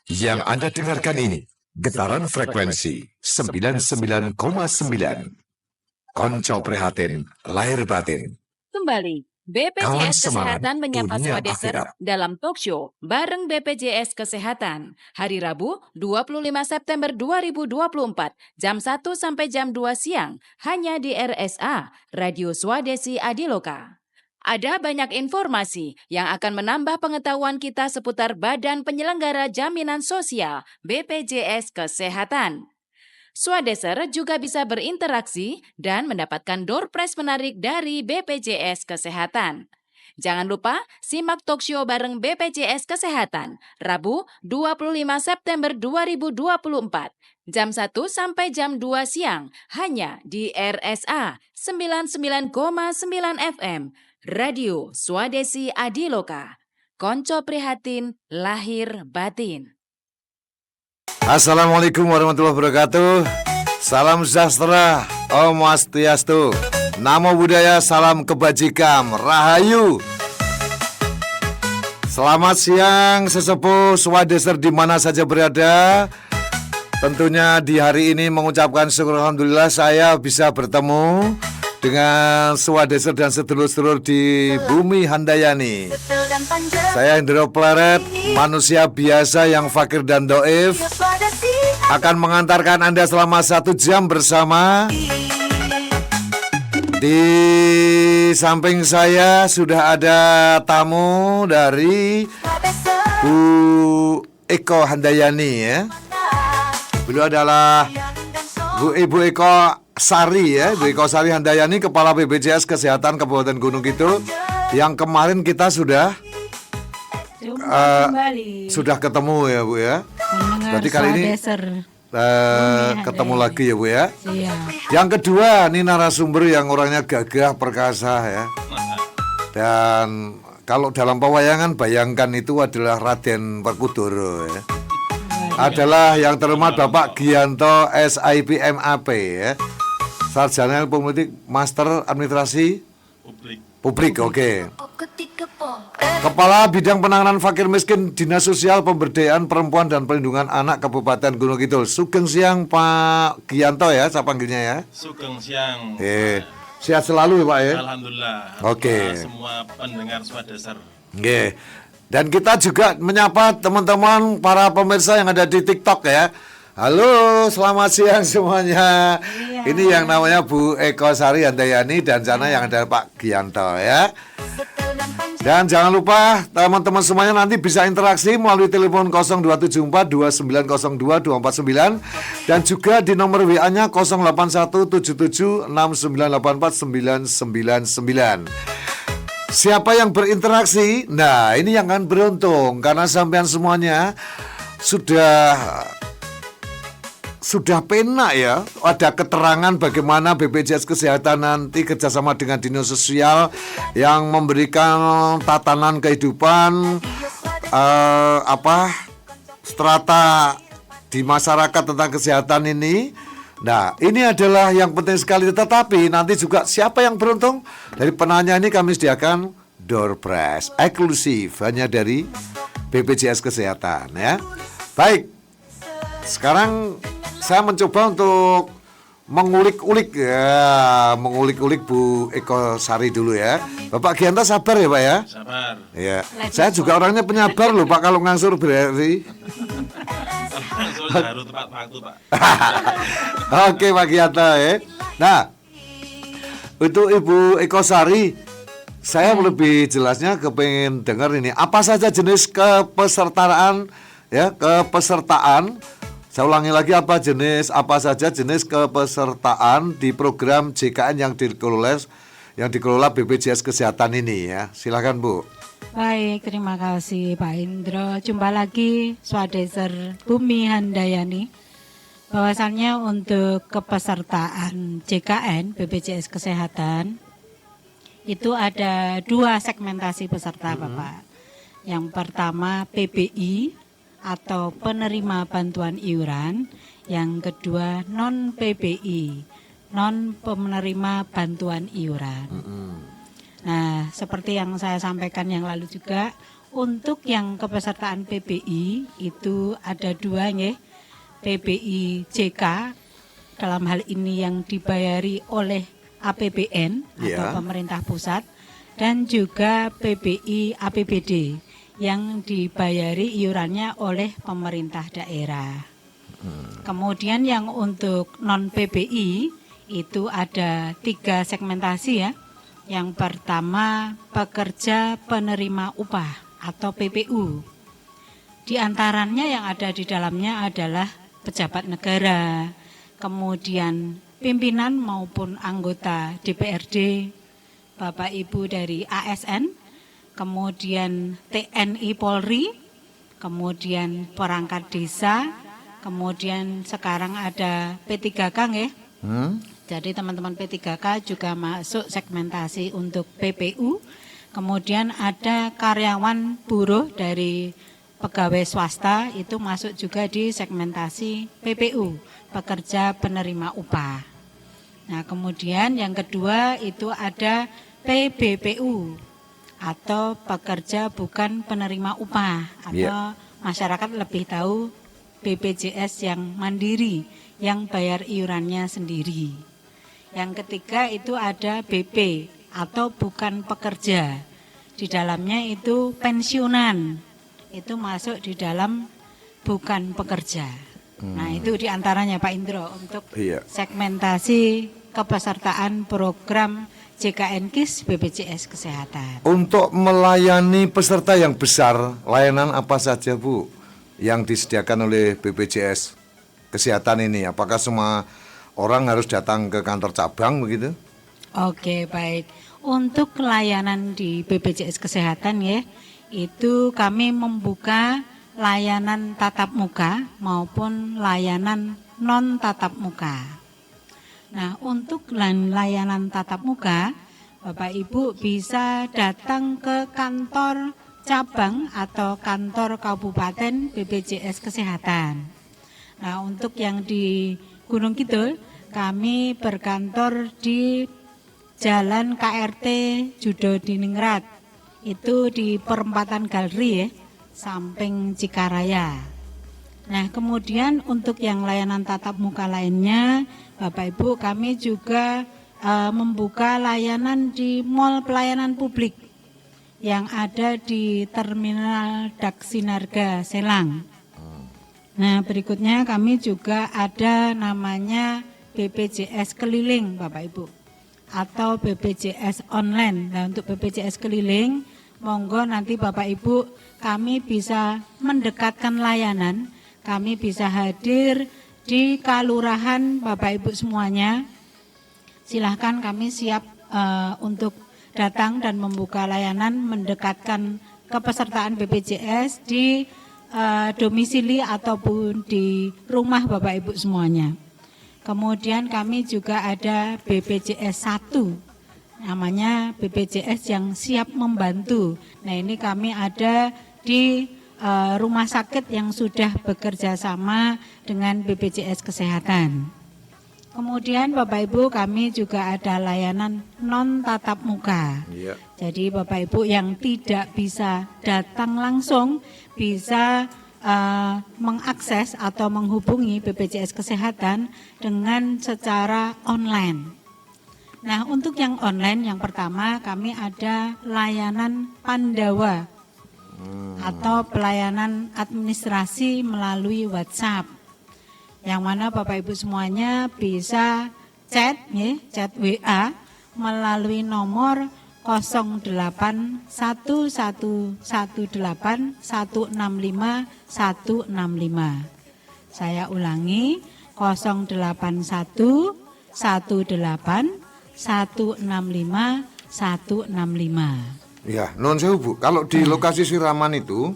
Yang Anda dengarkan ini getaran frekuensi 99,9. Konco prihatin, lahir batin. Kembali, Kawan BPJS semangat, Kesehatan menyapa dunia Swadeser akhirat. dalam talk show bareng BPJS Kesehatan. Hari Rabu, 25 September 2024, jam 1 sampai jam 2 siang, hanya di RSA, Radio Swadesi Adiloka. Ada banyak informasi yang akan menambah pengetahuan kita seputar Badan Penyelenggara Jaminan Sosial BPJS Kesehatan. Swadeser juga bisa berinteraksi dan mendapatkan door prize menarik dari BPJS Kesehatan. Jangan lupa simak talk show bareng BPJS Kesehatan, Rabu 25 September 2024, jam 1 sampai jam 2 siang, hanya di RSA 99,9 FM, Radio Swadesi Adiloka. Konco prihatin, lahir batin. Assalamualaikum warahmatullahi wabarakatuh. Salam sejahtera, Om Swastiastu, Namo Buddhaya, salam kebajikan, Rahayu. Selamat siang sesepuh Swadeser di mana saja berada. Tentunya di hari ini mengucapkan syukur alhamdulillah saya bisa bertemu dengan Swadeser dan sedulur-sedulur di bumi Handayani. Saya Indro Pleret, manusia biasa yang fakir dan doif, akan mengantarkan Anda selama 1 jam bersama. Di samping saya sudah ada tamu dari Bu Eko Handayani ya. Beliau adalah Ibu Eko Sari ya, Bu Eko Sari Handayani, Kepala BPJS Kesehatan Kabupaten Gunung Kidul, yang kemarin kita sudah ketemu ya Bu ya. Berarti kali ini ketemu lagi ya Bu ya. Iya. Yang kedua, ini narasumber yang orangnya gagah perkasa ya. Dan kalau dalam pewayangan bayangkan itu adalah Raden Werkudara ya. Adalah yang terhormat Bapak Gianto SIP MAP ya. Sarjana Ilmu Politik, Master Administrasi Publik, oke. Kepala Bidang Penanganan Fakir Miskin Dinas Sosial Pemberdayaan Perempuan dan Perlindungan Anak Kabupaten Gunung Kidul. Sugeng siang Pak Gianto ya, saya panggilnya ya. Sugeng siang. Sehat selalu ya Pak ya. Alhamdulillah. Oke. Semua pendengar Swadeser. Oke. Dan kita juga menyapa teman-teman para pemirsa yang ada di TikTok ya. Halo, selamat siang semuanya. Iya. Ini yang namanya Bu Eko Sari Handayani dan sana yang ada Pak Gianto ya. Dan jangan lupa teman-teman semuanya nanti bisa interaksi melalui telepon 0274 2902 249 dan juga di nomor WA-nya 08177 6984 999. Siapa yang berinteraksi? Nah, ini yang akan beruntung karena sampean semuanya sudah pena ya, ada keterangan bagaimana BPJS Kesehatan nanti kerjasama dengan Dinas Sosial yang memberikan tatanan kehidupan strata di masyarakat tentang kesehatan ini. Nah, ini adalah yang penting sekali. Tetapi nanti juga siapa yang beruntung dari penanya ini kami sediakan door prize eksklusif hanya dari BPJS Kesehatan ya. Baik, sekarang saya mencoba untuk mengulik-ulik Bu Eko Sari dulu ya. Bapak Gianto sabar ya Pak ya. Sabar. Ya. Saya juga orangnya penyabar loh Pak kalau ngangsur berarti. Harus tepat waktu Pak. Oke Pak Gianto ya. Nah, itu Ibu Eko Sari, saya lebih jelasnya kepengen dengar ini apa saja jenis kepesertaan ya, kepesertaan. Saya ulangi lagi apa saja jenis kepesertaan di program JKN yang dikelola BPJS Kesehatan ini ya. Silakan Bu. Baik, terima kasih Pak Indro. Jumpa lagi Swadeser Bumi Handayani. Bahwasannya untuk kepesertaan JKN BPJS Kesehatan itu ada 2 segmentasi peserta Bapak. Yang pertama PBI atau penerima bantuan iuran, yang kedua non PBI, non penerima bantuan iuran. Nah, seperti yang saya sampaikan yang lalu juga, Untuk yang kepesertaan PBI itu ada 2 nggih. PBI JK dalam hal ini yang dibayari oleh APBN atau Ya. pemerintah pusat, dan juga PBI APBD yang dibayari iurannya oleh pemerintah daerah. Kemudian yang untuk non PBI itu ada 3 segmentasi ya. Yang pertama pekerja penerima upah atau PPU. Di antaranya yang ada di dalamnya adalah pejabat negara, kemudian pimpinan maupun anggota DPRD, Bapak Ibu dari ASN, kemudian TNI Polri, kemudian perangkat desa, kemudian sekarang ada P3K nggih. Jadi teman-teman P3K juga masuk segmentasi untuk PPU. Kemudian ada karyawan buruh dari pegawai swasta itu masuk juga di segmentasi PPU, pekerja penerima upah. Nah, kemudian yang kedua itu ada PBPU atau pekerja bukan penerima upah, atau masyarakat lebih tahu BPJS yang mandiri yang bayar iurannya sendiri. Yang ketiga itu ada BP atau bukan pekerja. Di dalamnya itu pensiunan. Itu masuk di dalam bukan pekerja. Nah, itu diantaranya Pak Indro untuk Iya. segmentasi kepesertaan program JKN KIS BPJS Kesehatan. Untuk melayani peserta yang besar, layanan apa saja Bu yang disediakan oleh BPJS Kesehatan ini? Apakah semua orang harus datang ke kantor cabang begitu? Oke, baik. Untuk layanan di BPJS Kesehatan ya, itu kami membuka layanan tatap muka maupun layanan non tatap muka. Nah, untuk layanan tatap muka, Bapak Ibu bisa datang ke kantor cabang atau kantor kabupaten BPJS Kesehatan. Nah, untuk yang di Gunung Kidul, kami berkantor di Jalan KRT Judo Diningrat. Itu di perempatan Galeri ya, samping Cikaraya. Nah, kemudian untuk yang layanan tatap muka lainnya, Bapak Ibu, kami juga membuka layanan di Mall Pelayanan Publik yang ada di Terminal Daksinarga Selang. Nah, berikutnya kami juga ada namanya BPJS Keliling, Bapak Ibu, atau BPJS Online. Nah, untuk BPJS Keliling, monggo nanti Bapak Ibu kami bisa mendekatkan layanan, kami bisa hadir di kelurahan Bapak Ibu semuanya. Silahkan, kami siap untuk datang dan membuka layanan mendekatkan kepesertaan BPJS di domisili ataupun di rumah Bapak Ibu semuanya. Kemudian kami juga ada BPJS 1, namanya BPJS yang siap membantu. Nah, ini kami ada di rumah sakit yang sudah bekerja sama dengan BPJS Kesehatan. Kemudian Bapak Ibu kami juga ada layanan non tatap muka. Iya. Jadi Bapak Ibu yang tidak bisa datang langsung bisa mengakses atau menghubungi BPJS Kesehatan dengan secara online. Nah, untuk yang online yang pertama kami ada layanan Pandawa atau pelayanan administrasi melalui WhatsApp. Yang mana Bapak Ibu semuanya bisa chat WA melalui nomor 081118165165. Saya ulangi 0818165165. Ya, non sewu Bu. Kalau di lokasi Siraman itu,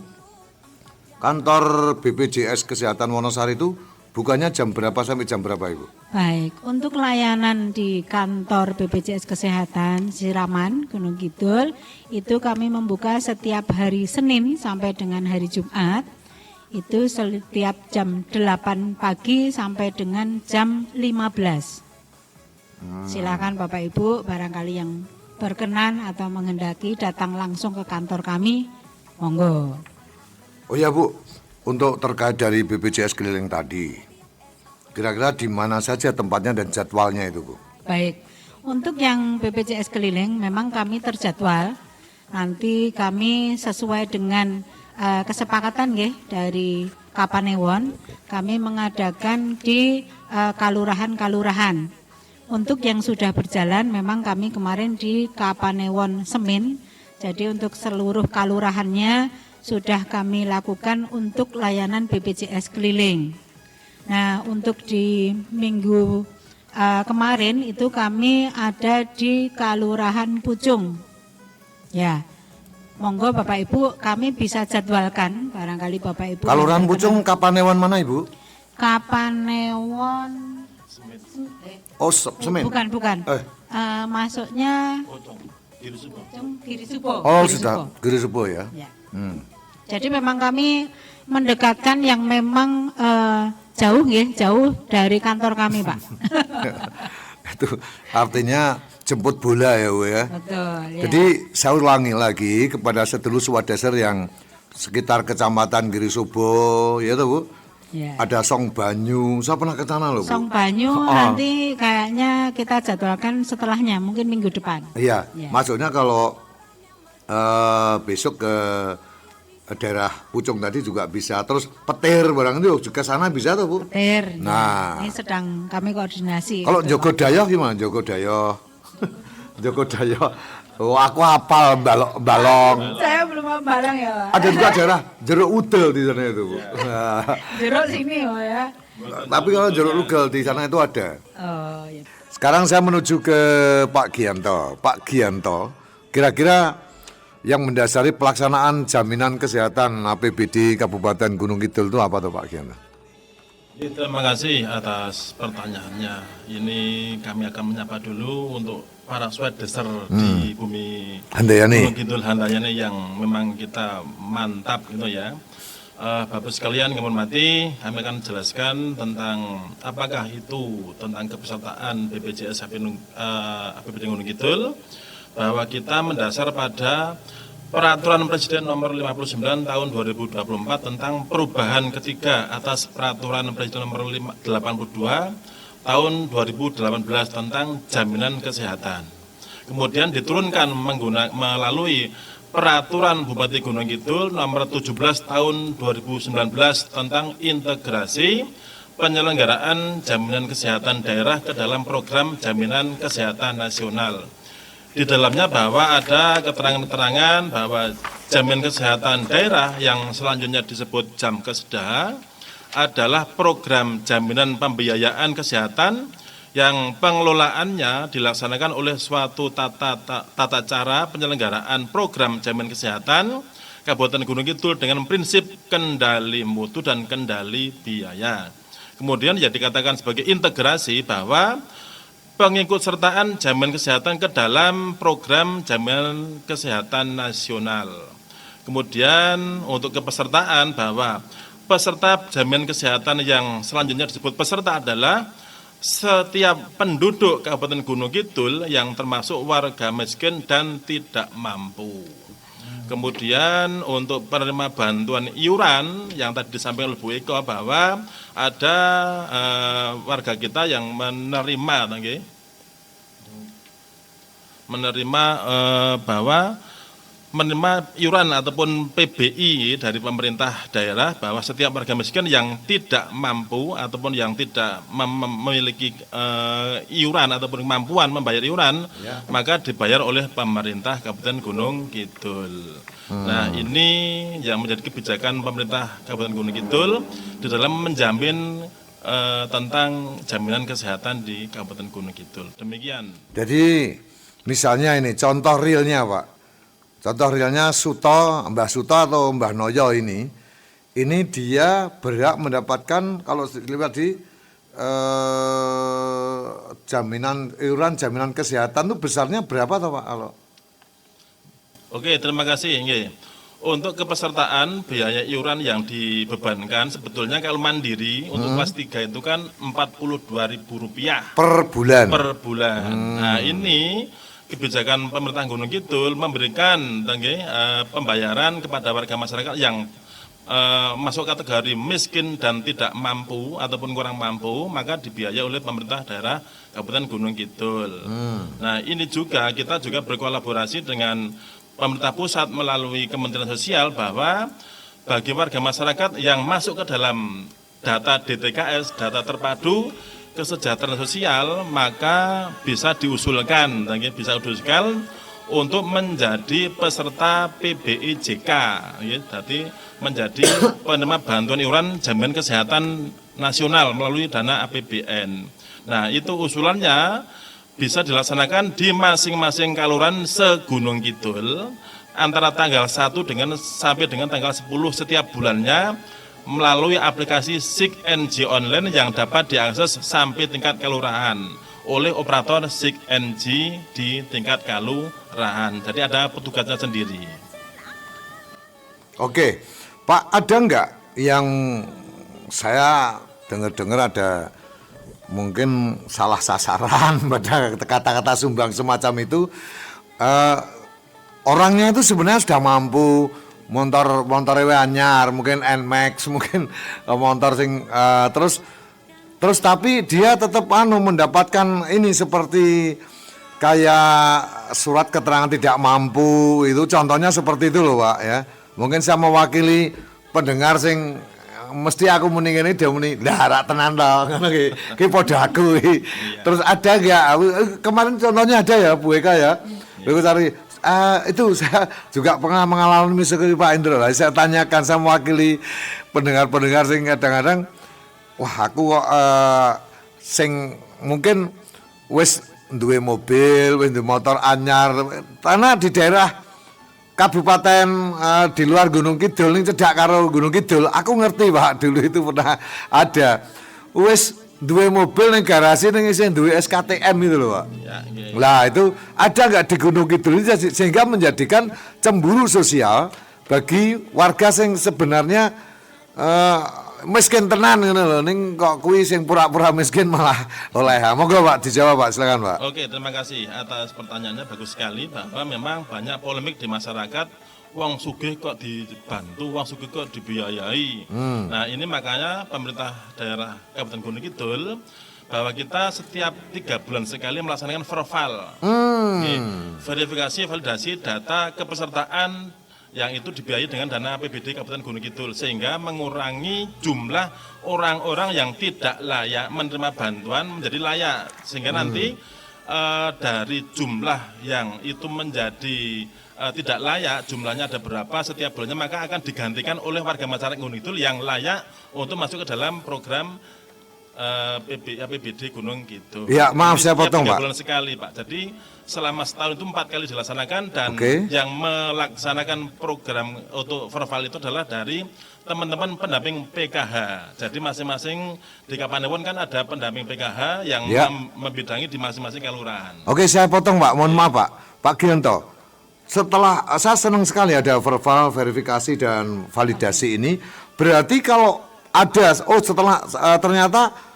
kantor BPJS Kesehatan Wonosari itu bukannya jam berapa sampai jam berapa Ibu? Baik, untuk layanan di kantor BPJS Kesehatan Siraman Gunung Kidul itu kami membuka setiap hari Senin sampai dengan hari Jumat. Itu setiap jam 8 pagi sampai dengan jam 15. Silakan Bapak Ibu barangkali yang berkenan atau menghendaki datang langsung ke kantor kami, Monggo. Oh ya Bu, untuk terkait dari BPJS keliling tadi, kira-kira di mana saja tempatnya dan jadwalnya itu Bu? Baik, untuk yang BPJS keliling memang kami terjadwal. Nanti kami sesuai dengan kesepakatan nggih dari Kapanewon, kami mengadakan di kalurahan-kalurahan. Untuk yang sudah berjalan memang kami kemarin di Kapanewon Semin. Jadi untuk seluruh kalurahannya sudah kami lakukan untuk layanan BPJS keliling. Nah, untuk di minggu kemarin itu kami ada di Kalurahan Pucung. Ya, monggo Bapak Ibu kami bisa jadwalkan barangkali Bapak Ibu. Kalurahan Pucung Kapanewon mana Ibu? Kapanewon. Oh, Semin. Bukan. Masuknya Pocong, Giri Subo. Giri Subo. Oh, Giri sudah Subo. Giri Subo ya. Ya. Hmm. Jadi memang kami mendekatkan yang memang jauh dari kantor kami, Pak. Itu artinya jemput bola ya Bu ya. Betul. Ya. Jadi saya ulangi lagi kepada sedulur swadesar yang sekitar kecamatan Giri Subo, ya toh Bu. Ya. Ada Song Banyu, saya pernah ke sana loh Bu. Song Banyu nanti kayaknya kita jadwalkan setelahnya, mungkin minggu depan. Iya, Ya. maksudnya kalau besok ke daerah Pucung tadi juga bisa. Terus Petir barang itu juga sana bisa tuh Bu. Petir. Nah. Ini sedang kami koordinasi. Kalau Betul, Pak. Jogodayoh gimana? Jogodayoh. Jogodayoh. Oh, aku hafal balong. Saya belum mau barang ya, Pak. Ada juga daerah Jeruk Udel di sana itu Bu. Jeruk sini oh ya. Tapi kalau Jeruk Udel di sana itu ada. Oh ya. Sekarang saya menuju ke Pak Gianto. Pak Gianto, kira-kira yang mendasari pelaksanaan jaminan kesehatan APBD Kabupaten Gunung Kidul itu apa tuh Pak Gianto? Ya, terima kasih atas pertanyaannya. Ini kami akan menyapa dulu untuk para swadesar di bumi Handayani. Gunung Kidul Handayani yang memang kita mantap gitu ya. Bapak sekalian yang hormati, kami akan jelaskan tentang apakah itu tentang kepesertaan BPJS APBD Gunung Kidul, bahwa kita mendasar pada Peraturan Presiden Nomor 59 Tahun 2024 tentang perubahan ketiga atas Peraturan Presiden Nomor 82 Tahun 2018 tentang jaminan kesehatan. Kemudian diturunkan melalui Peraturan Bupati Gunung Kidul Nomor 17 Tahun 2019 tentang integrasi penyelenggaraan jaminan kesehatan daerah ke dalam program jaminan kesehatan nasional. Di dalamnya bahwa ada keterangan-keterangan bahwa jaminan kesehatan daerah yang selanjutnya disebut Jamkesda adalah program jaminan pembiayaan kesehatan yang pengelolaannya dilaksanakan oleh suatu tata cara penyelenggaraan program jaminan kesehatan Kabupaten Gunung Kidul dengan prinsip kendali mutu dan kendali biaya. Kemudian ya dikatakan sebagai integrasi bahwa pengikutsertaan jaminan kesehatan ke dalam program jaminan kesehatan nasional. Kemudian untuk kepesertaan bahwa peserta jaminan kesehatan yang selanjutnya disebut peserta adalah setiap penduduk Kabupaten Gunung Kidul yang termasuk warga miskin dan tidak mampu. Kemudian untuk penerima bantuan iuran yang tadi disampaikan oleh Bu Eko bahwa ada warga kita yang menerima iuran ataupun PBI dari pemerintah daerah, bahwa setiap warga miskin yang tidak mampu ataupun yang tidak memiliki iuran ataupun kemampuan membayar iuran, maka dibayar oleh pemerintah Kabupaten Gunung Kidul. Nah, ini yang menjadi kebijakan pemerintah Kabupaten Gunung Kidul di dalam menjamin tentang jaminan kesehatan di Kabupaten Gunung Kidul. Demikian. Jadi misalnya ini contoh realnya Pak. Contoh realnya Mbah Suto atau Mbah Noyo ini dia berhak mendapatkan kalau dilihat di iuran jaminan kesehatan itu besarnya berapa toh Pak? Oke, terima kasih. Untuk kepesertaan biaya iuran yang dibebankan sebetulnya kalau mandiri untuk kelas 3 itu kan Rp42.000 Per bulan. per bulan. Nah, ini kebijakan pemerintah Gunung Kidul memberikan pembayaran kepada warga masyarakat yang masuk kategori miskin dan tidak mampu ataupun kurang mampu, maka dibiayai oleh pemerintah daerah Kabupaten Gunung Kidul. Nah, ini juga kita juga berkolaborasi dengan pemerintah pusat melalui Kementerian Sosial bahwa bagi warga masyarakat yang masuk ke dalam data DTKS, data terpadu kesejahteraan sosial, maka bisa diusulkan untuk menjadi peserta PBIJK, ya, jadi menjadi penerima bantuan iuran jaminan kesehatan nasional melalui dana APBN. Nah, itu usulannya bisa dilaksanakan di masing-masing kelurahan se-Gunung Kidul antara tanggal 1 sampai dengan tanggal 10 setiap bulannya melalui aplikasi SIG-NG online yang dapat diakses sampai tingkat kelurahan oleh operator SIG-NG di tingkat kelurahan. Jadi ada petugasnya sendiri. Oke, Pak, ada nggak yang saya dengar ada mungkin salah sasaran pada kata-kata sumbang semacam itu? Orangnya itu sebenarnya sudah mampu, motor anyar, mungkin NMAX, mungkin motor sing terus tapi dia tetap mendapatkan ini seperti kayak surat keterangan tidak mampu, itu contohnya seperti itu loh, Pak, ya. Mungkin saya mewakili pendengar sing mesti aku muni ngene dia muni rak tenan to ngono ki padha aku. Terus ada enggak kemarin contohnya ada ya Bu Eka ya. Lalu cari itu saya juga pernah mengalami seperti Pak Indro lah. Saya tanyakan, saya mewakili pendengar-pendengar sing kadang-kadang wah aku kok sing mungkin wis duwe mobil, wis duwe motor anyar, karena di daerah kabupaten di luar Gunung Kidul ini cedak karo Gunung Kidul, aku ngerti Pak, dulu itu pernah ada wis duwe mobil ning garasi ning isih duwe SKTM itu loh Pak. Lah itu ada nggak di Gunung Kidul ini sehingga menjadikan cemburu sosial bagi warga yang sebenarnya miskin tenan ngono lho, ning kok kuwi sing pura-pura miskin malah oleh. Monggo Pak dijawab Pak, silakan Pak. Oke, terima kasih atas pertanyaannya, bagus sekali bahwa memang banyak polemik di masyarakat, wong sugih kok dibantu, wong sugih kok dibiayai. Nah, ini makanya pemerintah daerah Kabupaten Gunung Kidul bahwa kita setiap 3 bulan sekali melaksanakan verval. Verifikasi validasi data kepesertaan yang itu dibiayai dengan dana APBD Kabupaten Gunung Kidul, sehingga mengurangi jumlah orang-orang yang tidak layak menerima bantuan menjadi layak, sehingga nanti dari jumlah yang itu menjadi tidak layak, jumlahnya ada berapa setiap bulannya, maka akan digantikan oleh warga masyarakat Gunung Kidul yang layak untuk masuk ke dalam program APBD Gunung Kidul. Ya, maaf saya potong Pak. 3 bulan sekali Pak. Jadi selama setahun itu 4 kali dilaksanakan, dan yang melaksanakan program untuk verval itu adalah dari teman-teman pendamping PKH. Jadi masing-masing di Kapanewon kan ada pendamping PKH yang membidangi di masing-masing kelurahan. Oke, saya potong Pak, mohon maaf Pak. Pak Gianto, setelah saya senang sekali ada verval, verifikasi dan validasi ini, berarti kalau ada, setelah ternyata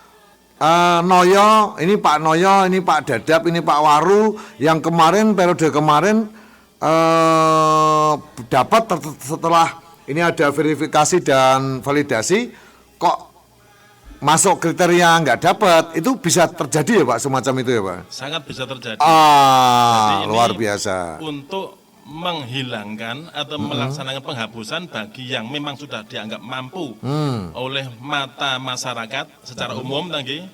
Noyo, ini Pak Noyo, ini Pak Dadap, ini Pak Waru yang kemarin periode kemarin dapat setelah ini ada verifikasi dan validasi kok masuk kriteria nggak dapat, itu bisa terjadi ya Pak, semacam itu ya Pak? Sangat bisa terjadi. Luar biasa. Untuk menghilangkan atau melaksanakan penghapusan bagi yang memang sudah dianggap mampu oleh mata masyarakat secara umum,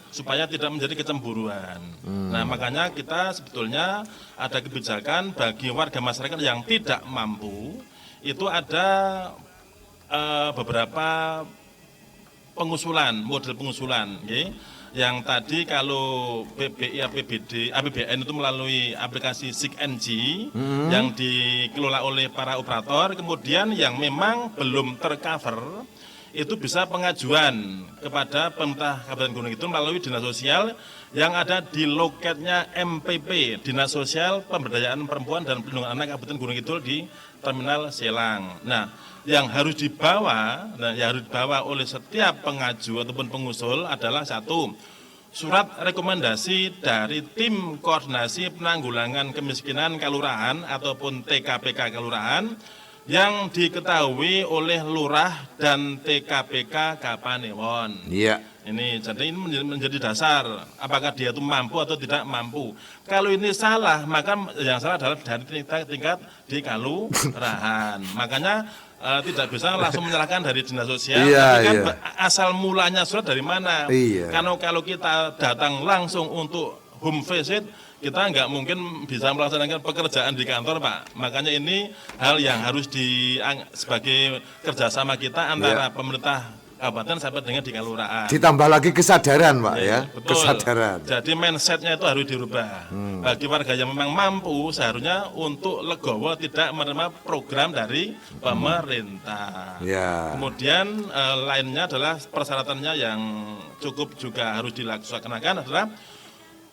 supaya tidak menjadi kecemburuan. Nah, makanya kita sebetulnya ada kebijakan bagi warga masyarakat yang tidak mampu, itu ada beberapa pengusulan, model pengusulan, yang tadi kalau PBI APBN itu melalui aplikasi SIG-NG yang dikelola oleh para operator, kemudian yang memang belum tercover itu bisa pengajuan kepada pemerintah Kabupaten Gunung Kidul melalui Dinas Sosial yang ada di loketnya MPP, Dinas Sosial Pemberdayaan Perempuan dan Perlindungan Anak Kabupaten Gunung Kidul di Terminal Selang. Nah, yang harus dibawa oleh setiap pengaju ataupun pengusul adalah satu, surat rekomendasi dari Tim Koordinasi Penanggulangan Kemiskinan Kelurahan ataupun TKPK Kelurahan yang diketahui oleh Lurah dan TKPK Kapanewon. Iya. Ini jadi ini menjadi dasar apakah dia itu mampu atau tidak mampu. Kalau ini salah, maka yang salah adalah dari tingkat di kelurahan. Makanya tidak bisa langsung menyerahkan dari dinas sosial, Iya, tapi kan iya. asal mulanya surat dari mana? Iya. Kalau kita datang langsung untuk home visit, kita nggak mungkin bisa melaksanakan pekerjaan di kantor, Pak. Makanya ini hal yang harus sebagai kerjasama kita antara pemerintah kabupaten sampai dengan di kelurahan. Ditambah lagi kesadaran, Pak, ya. Betul. Kesadaran. Jadi mindsetnya itu harus dirubah. Bagi warga yang memang mampu, seharusnya untuk legowo tidak menerima program dari pemerintah. Ya. Kemudian lainnya adalah persyaratannya yang cukup juga harus dilaksanakan adalah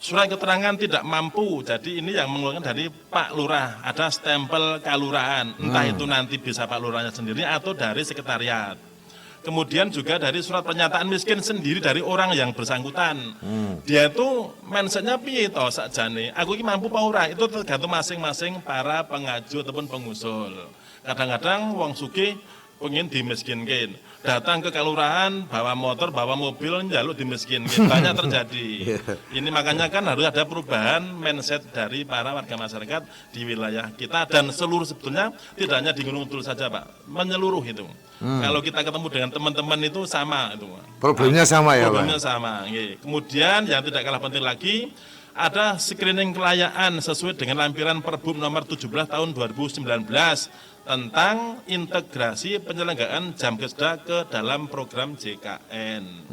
surat keterangan tidak mampu. Jadi ini yang mengeluarkan dari Pak Lurah, ada stempel kelurahan. Entah itu nanti bisa Pak Lurahnya sendiri atau dari sekretariat. Kemudian juga dari surat pernyataan miskin sendiri dari orang yang bersangkutan. Dia itu mindsetnya piye toh sakjane. Aku ini mampu apa ora? Itu tergantung masing-masing para pengaju ataupun pengusul. Kadang-kadang wong sugih pengen dimiskinkan. Datang ke kelurahan, bawa motor, bawa mobil, njaluk dimiskinkan. Banyak terjadi. Ini makanya kan harus ada perubahan mindset dari para warga masyarakat di wilayah kita. Dan seluruh sebetulnya tidak hanya di Gunung Kidul saja, Pak. Menyeluruh itu. Kalau kita ketemu dengan teman-teman itu sama. Itu. Problemnya sama ya, Pak? Problemnya sama. Kemudian yang tidak kalah penting lagi, ada screening kelayaan sesuai dengan lampiran Perbup nomor 17 tahun 2019 tentang integrasi penyelenggaraan jam kerja ke dalam program JKN.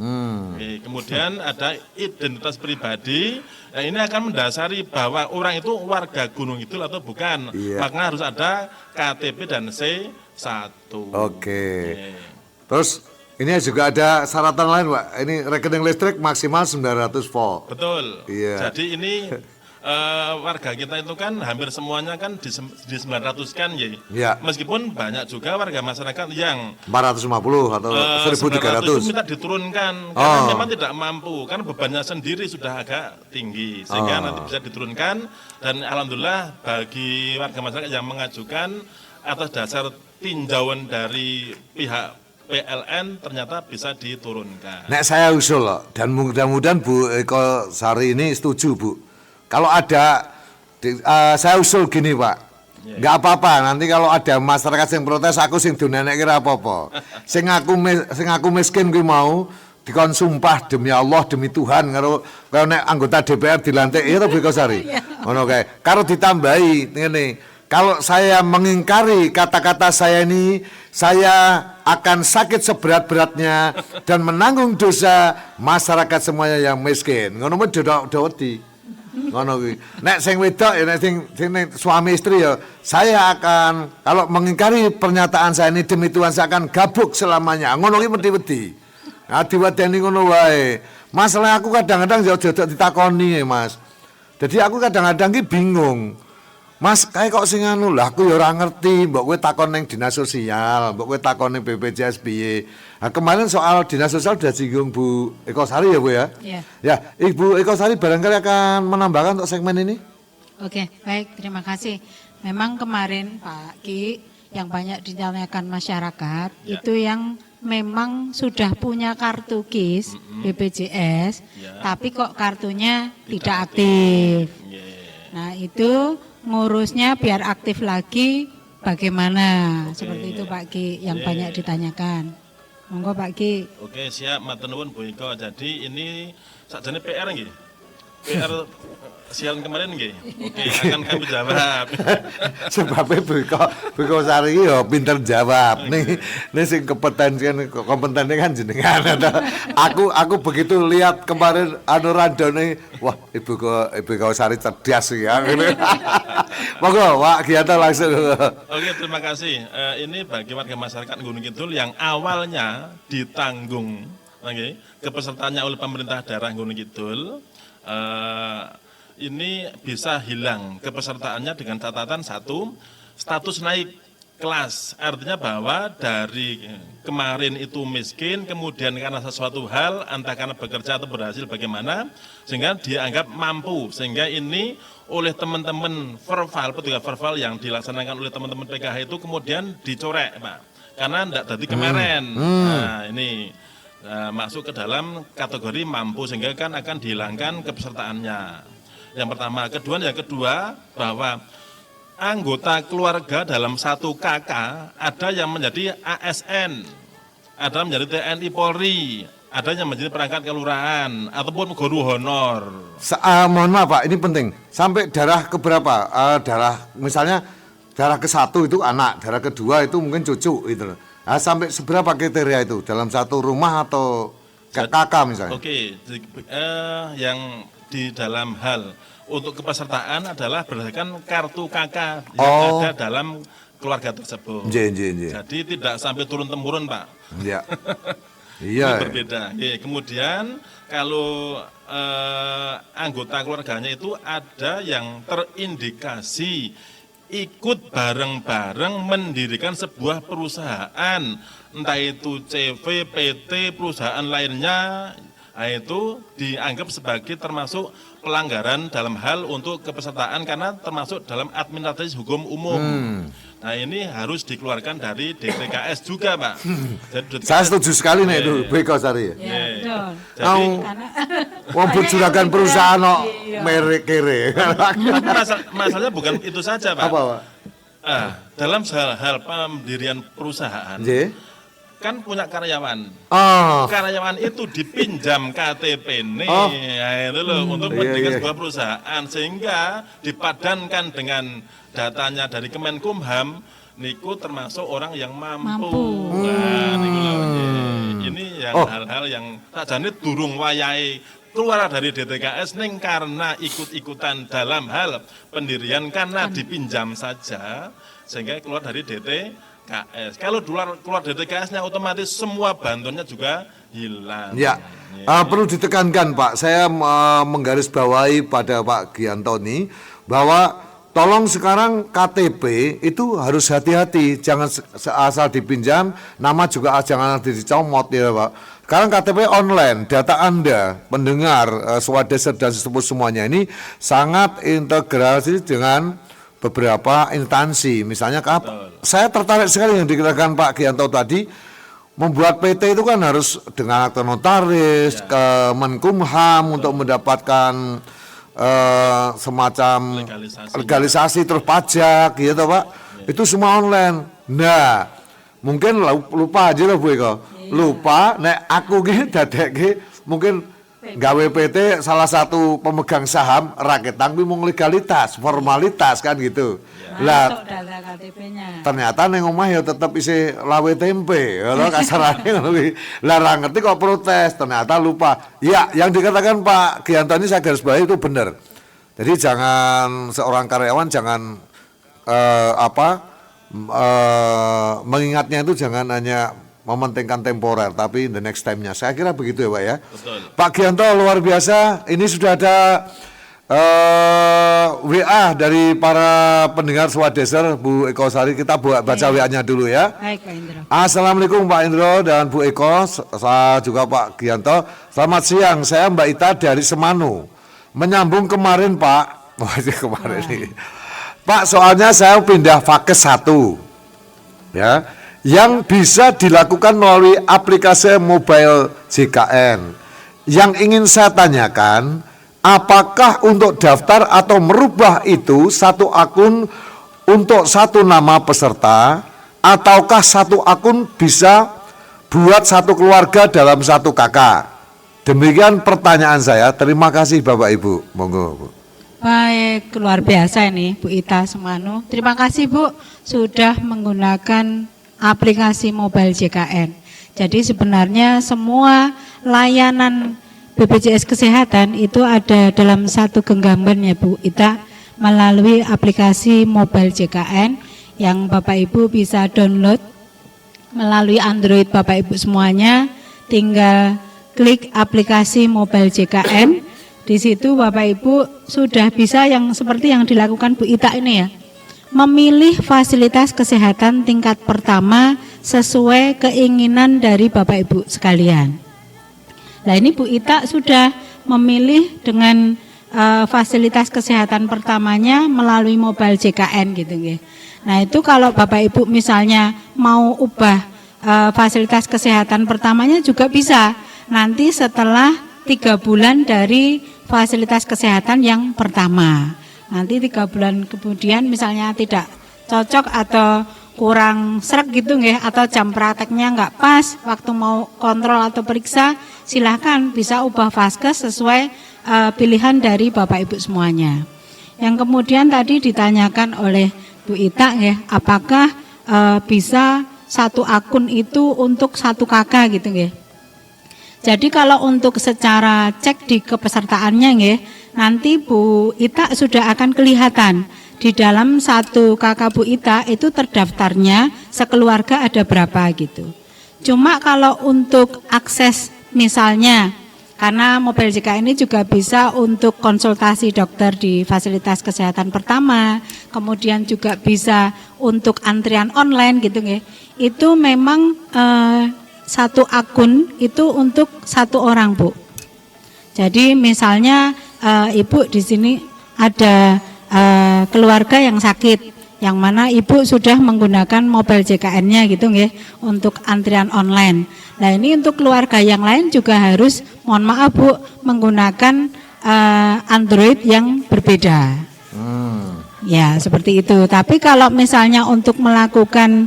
Kemudian ada identitas pribadi. Nah, ini akan mendasari bahwa orang itu warga Gunung Kidul atau bukan. Iya. Maka harus ada KTP dan C1. Oke. Terus ini juga ada syaratan lain, Pak. Ini rekening listrik maksimal 900 volt. Betul. Iya. Jadi ini warga kita itu kan hampir semuanya kan di 900 kan ya. Iya. Meskipun banyak juga warga masyarakat yang 450 atau 900 itu 1300. minta diturunkan karena memang tidak mampu, kan bebannya sendiri sudah agak tinggi sehingga nanti bisa diturunkan. Dan alhamdulillah bagi warga masyarakat yang mengajukan atas dasar tinjauan dari pihak PLN ternyata bisa diturunkan. Nek saya usul loh, dan mudah-mudahan Bu Eko Sari ini setuju, Bu. Kalau ada, saya usul gini, Pak. Nggak apa-apa, nanti kalau ada masyarakat yang protes, aku sing dunenek kira apa-apa. Sing aku miskin gue mau dikon sumpah demi Allah, demi Tuhan, kalau nek anggota DPR dilantik, itu Bu Eko Sari. Ngono kae. Karo ditambahi ngene. Kalau saya mengingkari kata-kata saya ini, saya akan sakit seberat-beratnya dan menanggung dosa masyarakat semuanya yang miskin. Ngono mah dodok-dodi. Ngono kuwi. Nek sing wedok ya nek sing suami istri ya, saya akan kalau mengingkari pernyataan saya ini demi Tuhan saya akan gabuk selamanya. Ngono kuwi wedi-wedi. Nah, diwadeni ngono wae. Masalah aku kadang-kadang ya jodok ditakoni, Mas. Jadi aku kadang-kadang ki bingung. Mas, kayak kok sing anu lah, aku ya ora ngerti, mbok kowe takon ning dinas sosial, mbok kowe takon ning BPJS piye. Nah, kemarin soal dinas sosial sudah singgung Bu Eko Sari ya, Bu ya? Iya. Ya, Ibu Eko Sari barangkali akan menambahkan untuk segmen ini. Oke, baik, terima kasih. Memang kemarin Pak Ki yang banyak ditanyakan masyarakat itu yang memang sudah punya kartu KIS BPJS, tapi kok kartunya tidak aktif. Nah, itu ngurusnya biar aktif lagi bagaimana? Seperti itu Pak Ki yang banyak ditanyakan. Monggo Pak Ki. Oke, siap, matur nuwun Bu Iko. Jadi ini sakjane PR nggih. PR siaran kemarin nggih. Oke, akan kami jawab. Sebabnya Bu Eko Sari iki ya pinter jawab. Nih sing kompetennya kan jenengan. Aku begitu lihat kemarin anu randone, wah Ibu Eko Sari cerdas ya. Monggo Pak Giyanto langsung. Oke, terima kasih. Ini bagi warga masyarakat Gunung Kidul yang awalnya ditanggung kepesertaannya oleh pemerintah daerah Gunung Kidul. Ini bisa hilang kepesertaannya dengan catatan satu, status naik kelas. Artinya bahwa dari kemarin itu miskin, kemudian karena sesuatu hal, entah karena bekerja atau berhasil bagaimana, sehingga dianggap mampu. Sehingga ini oleh teman-teman petugas verbal yang dilaksanakan oleh teman-teman PKH itu kemudian dicorek, Pak. Karena tidak tadi kemarin. Nah, ini masuk ke dalam kategori mampu, sehingga kan akan dihilangkan kepesertaannya. Yang pertama. Yang kedua, bahwa anggota keluarga dalam satu KK ada yang menjadi ASN, ada yang menjadi TNI Polri, ada yang menjadi perangkat kelurahan ataupun guru honor. Mohon maaf Pak, ini penting. Sampai darah keberapa? Darah misalnya darah ke-1 itu anak, darah kedua itu mungkin cucu gitu loh. Nah, sampai seberapa kriteria itu dalam satu rumah atau KK misalnya? Oke, yang di dalam hal untuk kepesertaan adalah berdasarkan kartu KK yang ada dalam keluarga tersebut. Jadi tidak sampai turun-temurun, Pak. Iya. Iya. Itu berbeda. Kemudian kalau anggota keluarganya itu ada yang terindikasi ikut bareng-bareng mendirikan sebuah perusahaan, entah itu CV, PT, perusahaan lainnya. Nah, itu dianggap sebagai termasuk pelanggaran dalam hal untuk kepesertaan karena termasuk dalam administrasi hukum umum. Nah, ini harus dikeluarkan dari DTKS juga, Pak. Jadi, saya setuju sekali nih itu, Bu Eko Sari. Ya, betul. Jadi, wong juragan perusahaan kok merek kere. masalahnya bukan itu saja, Pak. Apa, Pak? Dalam hal pendirian perusahaan, kan punya karyawan. Karyawan itu dipinjam KTP nih, ya itu loh, untuk mendirikan sebuah perusahaan, sehingga dipadankan dengan datanya dari Kemenkumham, niku termasuk orang yang mampu. Nah, niku loh, ini yang hal-hal yang sakjane durung wayahe keluar dari DTKS ning karena ikut-ikutan dalam hal pendirian karena dipinjam saja, sehingga keluar dari DTKS. Kalau keluar DTKS-nya otomatis semua bantuannya juga hilang. Ya, perlu ditekankan Pak, saya menggarisbawahi pada Pak Giantoni bahwa tolong sekarang KTP itu harus hati-hati, jangan asal dipinjam, nama juga jangan dicomot ya Pak. Sekarang KTP online, data Anda, pendengar, swadeser dan semuanya ini sangat integrasi dengan beberapa instansi. Misalnya saya tertarik sekali yang dikatakan Pak Gianto tadi, membuat PT itu kan harus dengan akte notaris, ke Menkumham untuk mendapatkan semacam legalisasi terus pajak gitu Pak. Itu semua online. Nah, mungkin lupa aja lah Bu Eko. Lupa nek aku ki dadekke mungkin gawe PT salah satu pemegang saham rakyat tapi mau legalitas, formalitas kan gitu. Lah ternyata neng omah ya tetep isi lawe tempe, kalau kasarane ngono kuwi. Lah ra ngerti kok protes, ternyata lupa. Ya, yang dikatakan Pak Gianto ini saya garis bawahi itu benar. Jadi jangan seorang karyawan jangan mengingatnya itu jangan hanya mementingkan temporer, tapi the next time-nya. Saya kira begitu ya Pak ya. Betul. Pak Gianto luar biasa. Ini sudah ada WA dari para pendengar Swadeser, Bu Eko Sari. Kita baca WA-nya dulu ya. Baik Pak Indro. Assalamualaikum Pak Indro dan Bu Eko. Saya juga Pak Gianto. Selamat siang, saya Mbak Ita dari Semanu. Menyambung kemarin Pak. Kemarin ini. Pak, soalnya saya pindah Fakes 1. Ya. Yang bisa dilakukan melalui aplikasi mobile JKN. Yang ingin saya tanyakan, apakah untuk daftar atau merubah itu satu akun untuk satu nama peserta, ataukah satu akun bisa buat satu keluarga dalam satu kakak? Demikian pertanyaan saya. Terima kasih Bapak Ibu. Monggo Bu. Baik, luar biasa ini Bu Ita Semanu. Terima kasih Bu sudah menggunakan aplikasi mobile JKN. Jadi sebenarnya semua layanan BPJS Kesehatan itu ada dalam satu genggaman ya Bu Ita, melalui aplikasi mobile JKN yang Bapak Ibu bisa download melalui Android Bapak Ibu semuanya. Tinggal klik aplikasi mobile JKN. Di situ Bapak Ibu sudah bisa yang seperti yang dilakukan Bu Ita ini ya, memilih fasilitas kesehatan tingkat pertama sesuai keinginan dari Bapak Ibu sekalian. Nah, ini Bu Ita sudah memilih dengan fasilitas kesehatan pertamanya melalui mobile JKN gitu nggih. Nah, itu kalau Bapak Ibu misalnya mau ubah fasilitas kesehatan pertamanya juga bisa. Nanti setelah 3 bulan dari fasilitas kesehatan yang pertama. Nanti 3 bulan kemudian misalnya tidak cocok atau kurang sreg gitu nggih, atau jam prakteknya nggak pas waktu mau kontrol atau periksa, silahkan bisa ubah vaskes sesuai pilihan dari Bapak Ibu semuanya. Yang kemudian tadi ditanyakan oleh Bu Ita nggih, apakah bisa satu akun itu untuk satu kakak gitu nggih. Jadi kalau untuk secara cek di kepesertaannya nggih, nanti Bu Ita sudah akan kelihatan di dalam satu kakak Bu Ita itu terdaftarnya sekeluarga ada berapa gitu. Cuma kalau untuk akses misalnya, karena mobile JK ini juga bisa untuk konsultasi dokter di fasilitas kesehatan pertama, kemudian juga bisa untuk antrian online gitu nggih. Itu memang satu akun itu untuk satu orang Bu. Jadi misalnya Ibu di sini ada keluarga yang sakit, yang mana Ibu sudah menggunakan mobile JKN-nya gitu nggih untuk antrian online. Nah, ini untuk keluarga yang lain juga harus, mohon maaf Bu, menggunakan Android yang berbeda. Ya, seperti itu. Tapi kalau misalnya untuk melakukan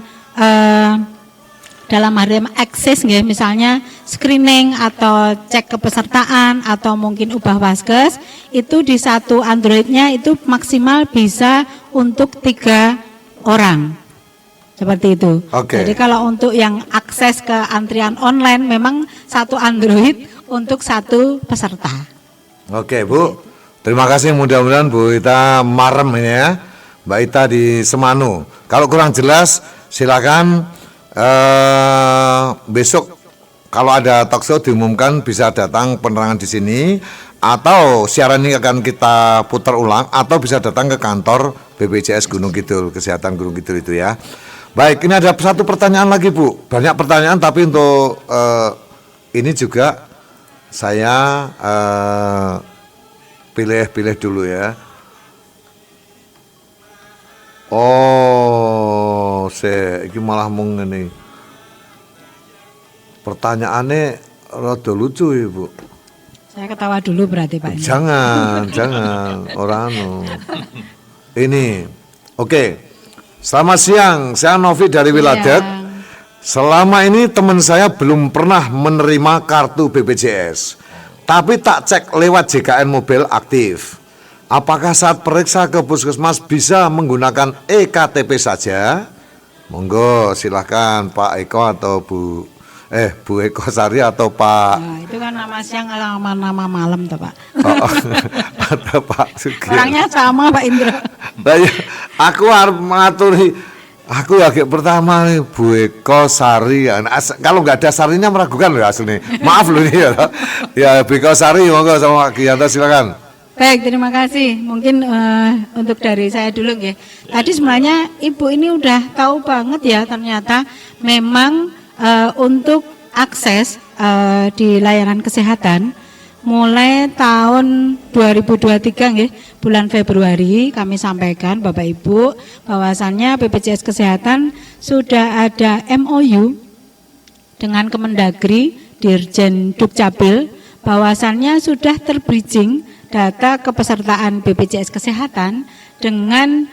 dalam hal akses nggih, misalnya screening atau cek kepesertaan atau mungkin ubah vaskes, itu di satu Androidnya itu maksimal bisa untuk 3 orang. Seperti itu. Jadi kalau untuk yang akses ke antrian online memang satu Android untuk satu peserta. Oke Bu, terima kasih, mudah-mudahan Bu Ita marem ini ya, Mbak Ita di Semanu. Kalau kurang jelas silakan besok kalau ada talkshow diumumkan bisa datang penerangan di sini, atau siaran ini akan kita putar ulang, atau bisa datang ke kantor BPJS Gunung Kidul, Kesehatan Gunung Kidul itu ya. Baik, ini ada satu pertanyaan lagi Bu, banyak pertanyaan tapi untuk ini juga saya pilih dulu ya. Oh, ini malah mau ngene. Pertanyaannya rada lucu ya Bu. Saya ketawa dulu berarti Pak. Jangan orang ini. Oke. Selamat siang, saya Novi dari Wiladek. Selama ini teman saya belum pernah menerima kartu BPJS, tapi tak cek lewat JKN mobil aktif. Apakah saat periksa ke puskesmas bisa menggunakan EKTP saja? Monggo silahkan Pak Eko atau Bu Eko Sari atau Pak. Nah, itu kan nama siang nama malam toh Pak. Atau Pak Sugi. Orangnya sama Pak Indra. Aku harus mengaturi. Aku ya pertama nih Bu Eko Sari. Kalau nggak ada Sarinya meragukan loh aslinya. Maaf loh nih ya. Ya Bu Eko Sari, monggo sama Pak Giyanto silakan. Baik, terima kasih. Mungkin untuk dari saya dulu ya. Tadi sebenarnya Ibu ini udah tahu banget ya, ternyata memang untuk akses di layanan kesehatan mulai tahun 2023 nggih, bulan Februari kami sampaikan Bapak Ibu bahwasannya BPJS Kesehatan sudah ada MOU dengan Kemendagri, Dirjen Dukcapil, bahwasannya sudah terbridging data kepesertaan BPJS Kesehatan dengan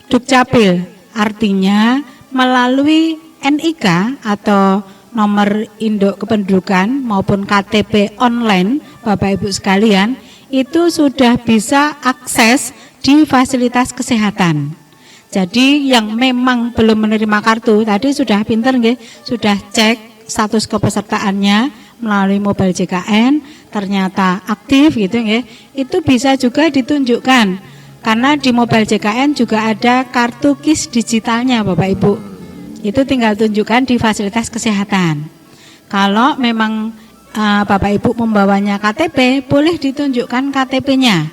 Dukcapil. Artinya melalui NIK atau nomor induk kependudukan maupun KTP online Bapak Ibu sekalian, itu sudah bisa akses di fasilitas kesehatan. Jadi yang memang belum menerima kartu tadi sudah pinter nggih, sudah cek status kepesertaannya melalui mobile JKN, ternyata aktif gitu nggih, itu bisa juga ditunjukkan karena di mobile JKN juga ada kartu KIS digitalnya Bapak Ibu. Itu tinggal tunjukkan di fasilitas kesehatan. Kalau memang Bapak Ibu membawanya KTP, boleh ditunjukkan KTP-nya.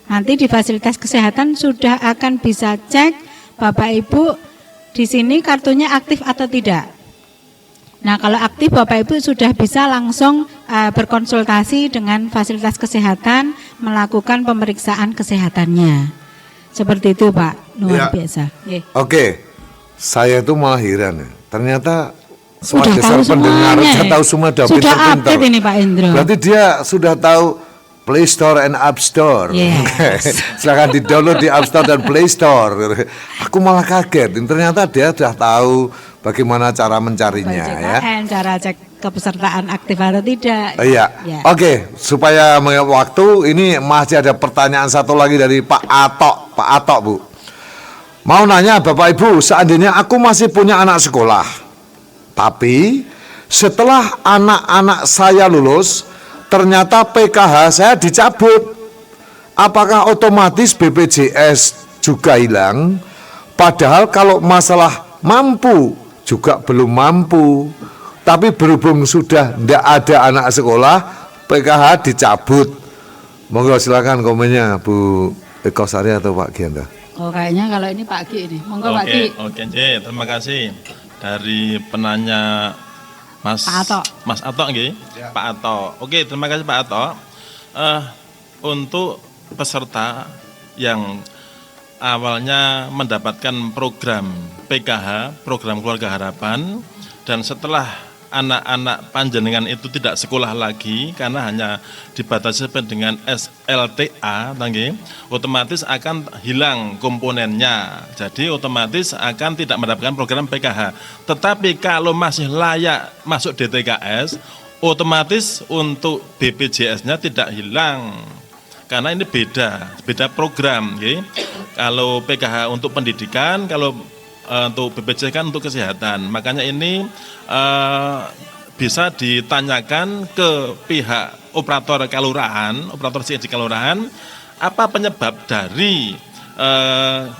Nanti di fasilitas kesehatan sudah akan bisa cek Bapak Ibu di sini kartunya aktif atau tidak. Nah, kalau aktif Bapak Ibu sudah bisa langsung berkonsultasi dengan fasilitas kesehatan, melakukan pemeriksaan kesehatannya. Seperti itu Pak, luar biasa. Oke, saya itu malah heran ya. Ternyata Sudah Swadesa tahu pendengar semuanya, sudah ya? tahu semua, sudah Sudah pintar-pintar. update ini Pak Indro. Berarti dia sudah tahu Play Store and App Store. Yes. Silakan di-download di App Store dan Play Store. Aku malah kaget. Ternyata dia sudah tahu bagaimana cara mencarinya ya. Cara cek kepesertaan aktif atau tidak. Iya. Ya. Oke, supaya waktu ini masih ada pertanyaan satu lagi dari Pak Atok. Pak Atok, Bu. Mau nanya Bapak Ibu, seandainya aku masih punya anak sekolah, tapi setelah anak-anak saya lulus, ternyata PKH saya dicabut. Apakah otomatis BPJS juga hilang? Padahal kalau masalah mampu juga belum mampu. Tapi berhubung sudah tidak ada anak sekolah, PKH dicabut. Monggo silakan komennya Bu Eko Sari atau Pak Gianda. Oh, kayaknya kalau ini Pak Ki ini. Monggo Pak Ki. Oke, terima kasih dari penanya Mas Atok nggih. Pak Atok. Oke, terima kasih Pak Atok. Untuk peserta yang awalnya mendapatkan program PKH, program Keluarga Harapan, dan setelah anak-anak panjenengan itu tidak sekolah lagi karena hanya dibatasi dengan SLTA, otomatis akan hilang komponennya. Jadi otomatis akan tidak mendapatkan program PKH. Tetapi kalau masih layak masuk DTKS, otomatis untuk BPJS-nya tidak hilang. Karena ini beda program. Kalau PKH untuk pendidikan, kalau untuk BPJS kan untuk kesehatan. Makanya ini bisa ditanyakan ke pihak operator kelurahan, operator CSD kelurahan, apa penyebab dari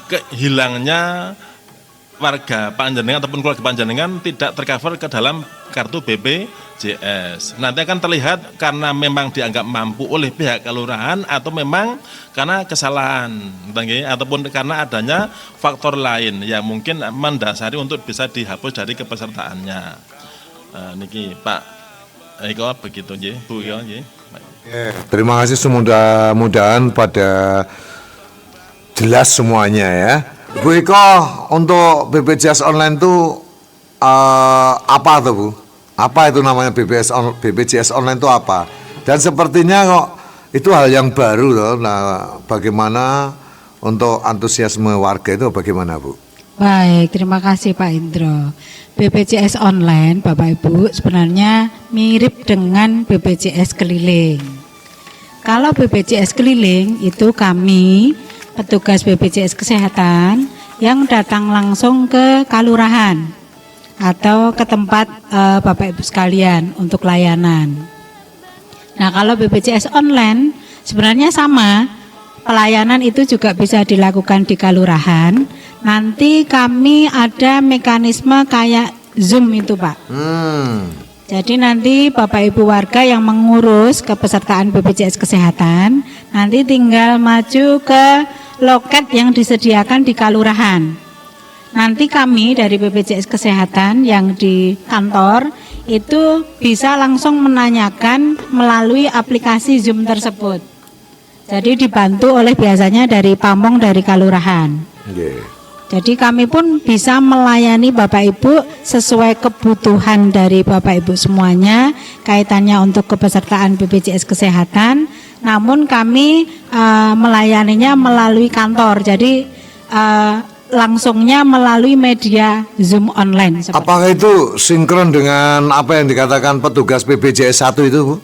kehilangnya warga panjenengan ataupun keluarga panjenengan tidak tercover ke dalam kartu BPJS. Nanti akan terlihat karena memang dianggap mampu oleh pihak kelurahan atau memang karena kesalahan, ataupun karena adanya faktor lain yang mungkin mendasari untuk bisa dihapus dari kepesertaannya. Niki Pak Eko begitu nggih, Bu Eko nggih. Terima kasih, mudah-mudahan pada jelas semuanya ya. Bu Eko, untuk BPJS online itu apa tuh Bu? Apa itu namanya BPJS online itu apa? Dan sepertinya kok itu hal yang baru loh. Nah, bagaimana untuk antusiasme warga itu bagaimana Bu? Baik, terima kasih Pak Indro. BPJS online Bapak Ibu sebenarnya mirip dengan BPJS keliling. Kalau BPJS keliling itu kami petugas BPJS Kesehatan yang datang langsung ke kalurahan atau ke tempat Bapak Ibu sekalian untuk layanan. Nah, kalau BPJS online sebenarnya sama, pelayanan itu juga bisa dilakukan di kalurahan. Nanti kami ada mekanisme kayak Zoom itu Pak. Jadi nanti Bapak Ibu warga yang mengurus kepesertaan BPJS Kesehatan nanti tinggal maju ke loket yang disediakan di kalurahan. Nanti kami dari BPJS Kesehatan yang di kantor itu bisa langsung menanyakan melalui aplikasi Zoom tersebut. Jadi dibantu oleh biasanya dari pamong dari kalurahan. Jadi kami pun bisa melayani Bapak Ibu sesuai kebutuhan dari Bapak Ibu semuanya kaitannya untuk kepesertaan BPJS Kesehatan. Namun kami melayaninya melalui kantor. Jadi langsungnya melalui media Zoom online. Apakah itu sinkron dengan apa yang dikatakan petugas BPJS 1 itu Bu?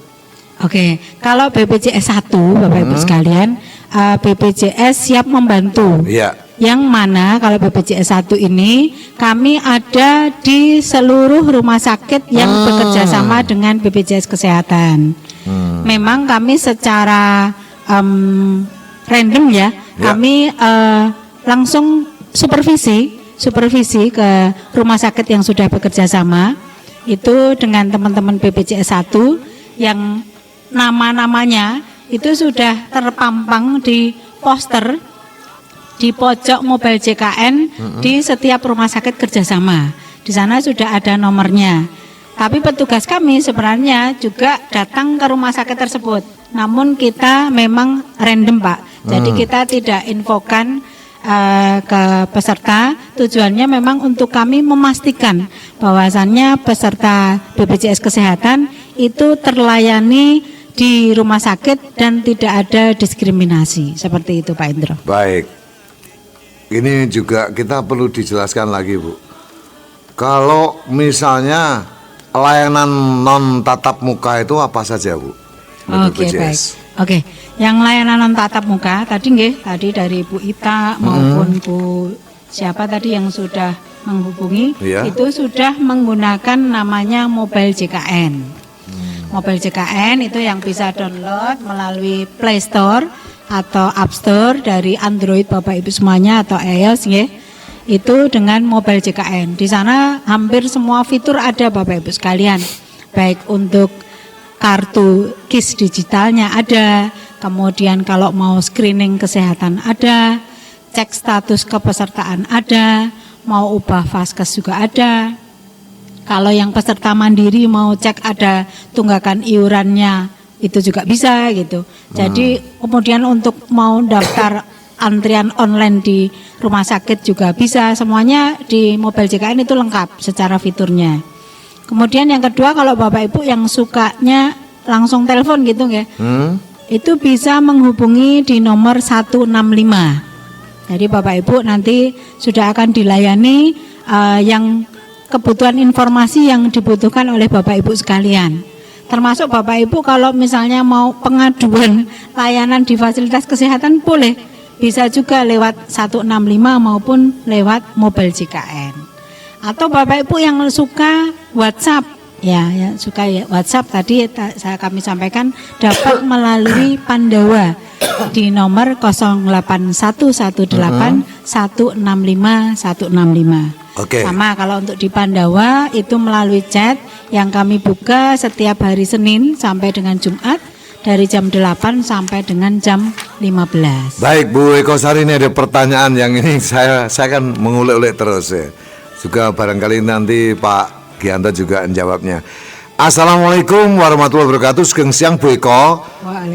Oke, kalau BPJS 1 Bapak Ibu sekalian, BPJS siap membantu. Iya. Yang mana kalau BPJS 1 ini kami ada di seluruh rumah sakit yang bekerja sama dengan BPJS Kesehatan. Memang kami secara random ya, kami langsung supervisi ke rumah sakit yang sudah bekerja sama itu dengan teman-teman BPJS 1 yang nama-namanya itu sudah terpampang di poster di pojok Mobile JKN di setiap rumah sakit kerjasama. Di sana sudah ada nomornya. Tapi petugas kami sebenarnya juga datang ke rumah sakit tersebut. Namun kita memang random, Pak. Jadi kita tidak infokan ke peserta. Tujuannya memang untuk kami memastikan bahwasannya peserta BPJS Kesehatan itu terlayani di rumah sakit dan tidak ada diskriminasi. Seperti itu, Pak Indro. Baik. Ini juga kita perlu dijelaskan lagi, Bu. Kalau misalnya layanan non tatap muka itu apa saja, Bu? Oke, baik. Oke, yang layanan non tatap muka tadi dari Bu Ita maupun Bu siapa tadi yang sudah menghubungi, itu sudah menggunakan namanya Mobile JKN. Mobile JKN itu yang bisa download melalui Play Store atau App Store dari Android Bapak Ibu semuanya atau iOS itu dengan Mobile JKN. Di sana hampir semua fitur ada Bapak Ibu sekalian. Baik untuk kartu KIS digitalnya ada, kemudian kalau mau screening kesehatan ada, cek status kepesertaan ada, mau ubah vaskes juga ada. Kalau yang peserta mandiri mau cek ada tunggakan iurannya itu juga bisa gitu. Jadi kemudian untuk mau daftar antrian online di rumah sakit juga bisa. Semuanya di Mobile JKN itu lengkap secara fiturnya. Kemudian yang kedua kalau Bapak Ibu yang sukanya langsung telepon gitu ya, itu bisa menghubungi di nomor 165. Jadi Bapak Ibu nanti sudah akan dilayani yang kebutuhan informasi yang dibutuhkan oleh Bapak Ibu sekalian. Termasuk Bapak Ibu kalau misalnya mau pengaduan layanan di fasilitas kesehatan boleh. Bisa juga lewat 165 maupun lewat Mobile JKN. Atau Bapak Ibu yang suka WhatsApp, ya suka ya WhatsApp tadi kami sampaikan dapat melalui Pandawa di nomor 08118165165. Oke. Sama kalau untuk di Pandawa itu melalui chat yang kami buka setiap hari Senin sampai dengan Jumat dari jam 8 sampai dengan jam 15. Baik Bu Eko Sari, ini ada pertanyaan yang ini saya akan mengulik-ulik terus ya. Juga barangkali nanti Pak Gianto juga menjawabnya. Assalamualaikum warahmatullahi wabarakatuh. Sugeng siang Bu Eko.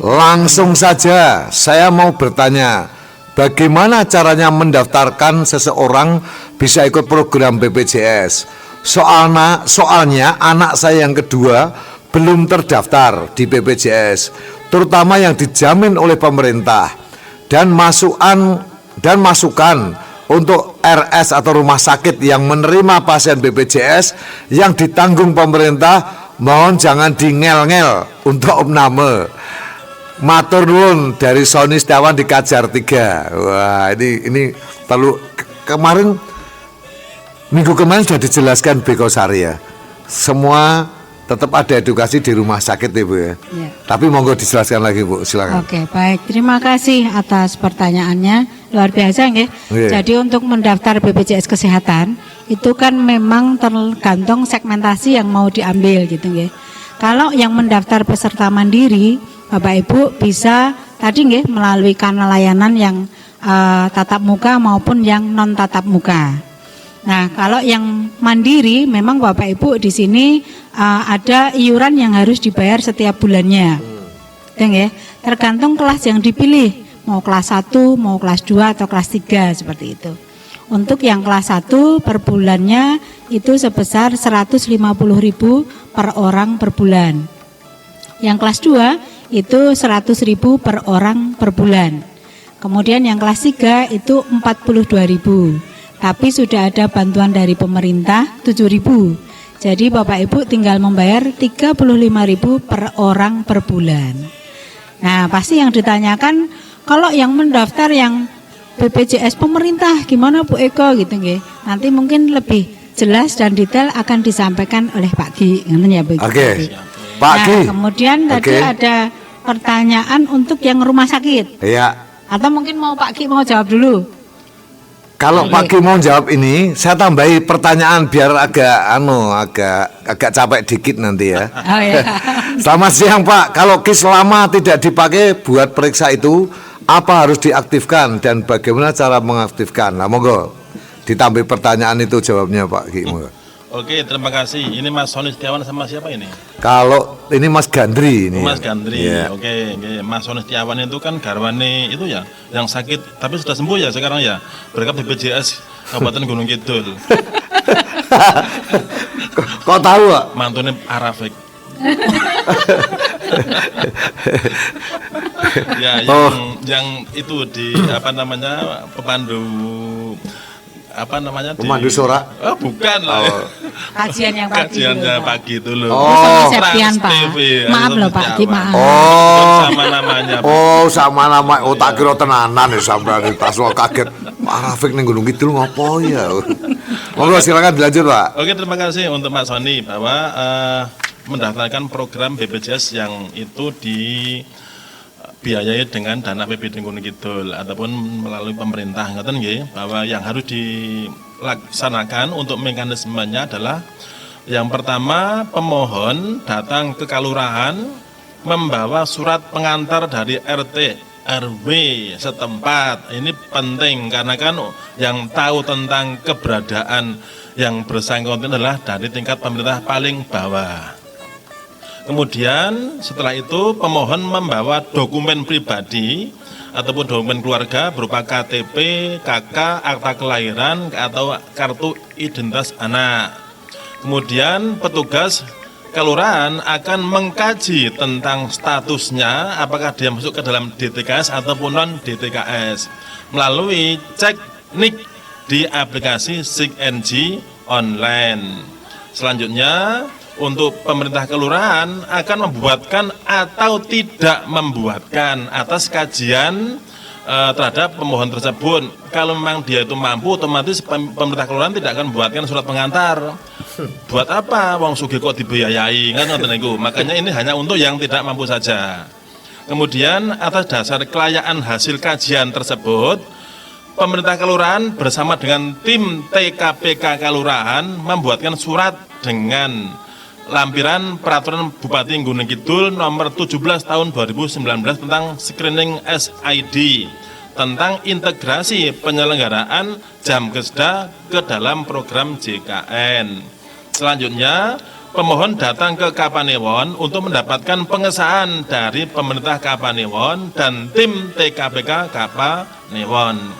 Langsung saja saya mau bertanya, bagaimana caranya mendaftarkan seseorang bisa ikut program BPJS? Soalnya anak saya yang kedua belum terdaftar di BPJS, terutama yang dijamin oleh pemerintah, dan masukan untuk RS atau rumah sakit yang menerima pasien BPJS yang ditanggung pemerintah, mohon jangan dingel-ngel untuk opname. Matur nuwun dari Sony Setiawan di Kajar 3. Wah, ini perlu kemarin minggu kemarin sudah dijelaskan Beko Sari ya. Semua tetap ada edukasi di rumah sakit Ibu ya. Ya. Tapi monggo dijelaskan lagi Bu, silakan. Oke, baik. Terima kasih atas pertanyaannya. Luar biasa nggih. Jadi untuk mendaftar BPJS Kesehatan itu kan memang tergantung segmentasi yang mau diambil gitu nggih. Kalau yang mendaftar peserta mandiri, Bapak Ibu bisa tadi nggih melalui kanal layanan yang tatap muka maupun yang non tatap muka. Nah, kalau yang mandiri memang Bapak Ibu di sini ada iuran yang harus dibayar setiap bulannya. Ya, tergantung kelas yang dipilih, mau kelas 1, mau kelas 2 atau kelas 3 seperti itu. Untuk yang kelas 1 per bulannya itu sebesar 150.000 per orang per bulan. Yang kelas 2 itu 100.000 per orang per bulan. Kemudian yang kelas 3 itu 42.000. Tapi sudah ada bantuan dari pemerintah 7.000. Jadi Bapak Ibu tinggal membayar 35.000 per orang per bulan. Nah, pasti yang ditanyakan kalau yang mendaftar yang BPJS pemerintah gimana Bu Eko gitu nggih. Nanti mungkin lebih jelas dan detail akan disampaikan oleh Pak Gi, ya Bu. Oke. Pak Gi. Kemudian tadi ada pertanyaan untuk yang rumah sakit. Iya. Atau mungkin mau Pak Gi mau jawab dulu. Kalau Pak Gi mau jawab ini, saya tambahi pertanyaan biar agak capek dikit nanti ya. Oh, iya. Selamat siang Pak. Kalau KIS lama tidak dipakai buat periksa itu, apa harus diaktifkan dan bagaimana cara mengaktifkan? Nah, monggo ditambah pertanyaan itu jawabnya Pak Ki. Monggo. Oke, terima kasih. Ini Mas Sony Setiawan sama siapa ini? Kalau ini Mas Gandri ini. Mas Gandri. Iya. Oke. Mas Sony Setiawan itu kan garwane itu ya, yang sakit tapi sudah sembuh ya sekarang ya. Berkat BPJS Kabupaten Gunung Kidul. Kok tahu, Pak? Mantune Arafik. Ya, yang itu di apa namanya pemandu apa namanya Pemandu Sora? Oh, bukan lah. Kajian yang pagi. Kajiannya dulu, Pak. pagi itu loh. Oh. Septian, Pak. TV, Maaf loh, Pak, Setiawan. dimaaf. Oh. Sama namanya. Oh, sama nama. Oh, tak kira tenanan ya sampai di tas kaget. Pak Rafiq ning Gunung Kidul ngopo ya? Monggo silakan dilanjut, Pak. Oke, terima kasih untuk Mas Sony bahwa mendaftarkan program BPJS yang itu dibiayai dengan dana APBD Gunung Kidul ataupun melalui pemerintah. Ngoten nggih, bahwa yang harus dilaksanakan untuk mekanismenya adalah yang pertama, pemohon datang ke kelurahan membawa surat pengantar dari RT RW setempat. Ini penting karena kan yang tahu tentang keberadaan yang bersangkutan adalah dari tingkat pemerintah paling bawah. Kemudian setelah itu pemohon membawa dokumen pribadi ataupun dokumen keluarga berupa KTP, KK, akta kelahiran atau kartu identitas anak. Kemudian petugas kelurahan akan mengkaji tentang statusnya apakah dia masuk ke dalam DTKS ataupun non DTKS melalui cek NIK di aplikasi SIG-NG online. Selanjutnya untuk pemerintah kelurahan akan membuatkan atau tidak membuatkan atas kajian terhadap pemohon tersebut. Kalau memang dia itu mampu, otomatis pemerintah kelurahan tidak akan membuatkan surat pengantar. Buat apa? Wong sugih kok dibiayai, kan ngoten niku. Makanya ini hanya untuk yang tidak mampu saja. Kemudian atas dasar kelayaan hasil kajian tersebut, pemerintah kelurahan bersama dengan tim TKPK kelurahan membuatkan surat dengan lampiran peraturan Bupati Gunung Kidul nomor 17 tahun 2019 tentang screening SID tentang integrasi penyelenggaraan Jamkesda ke dalam program JKN. Selanjutnya, pemohon datang ke Kapanewon untuk mendapatkan pengesahan dari pemerintah Kapanewon dan tim TKPK Kapanewon.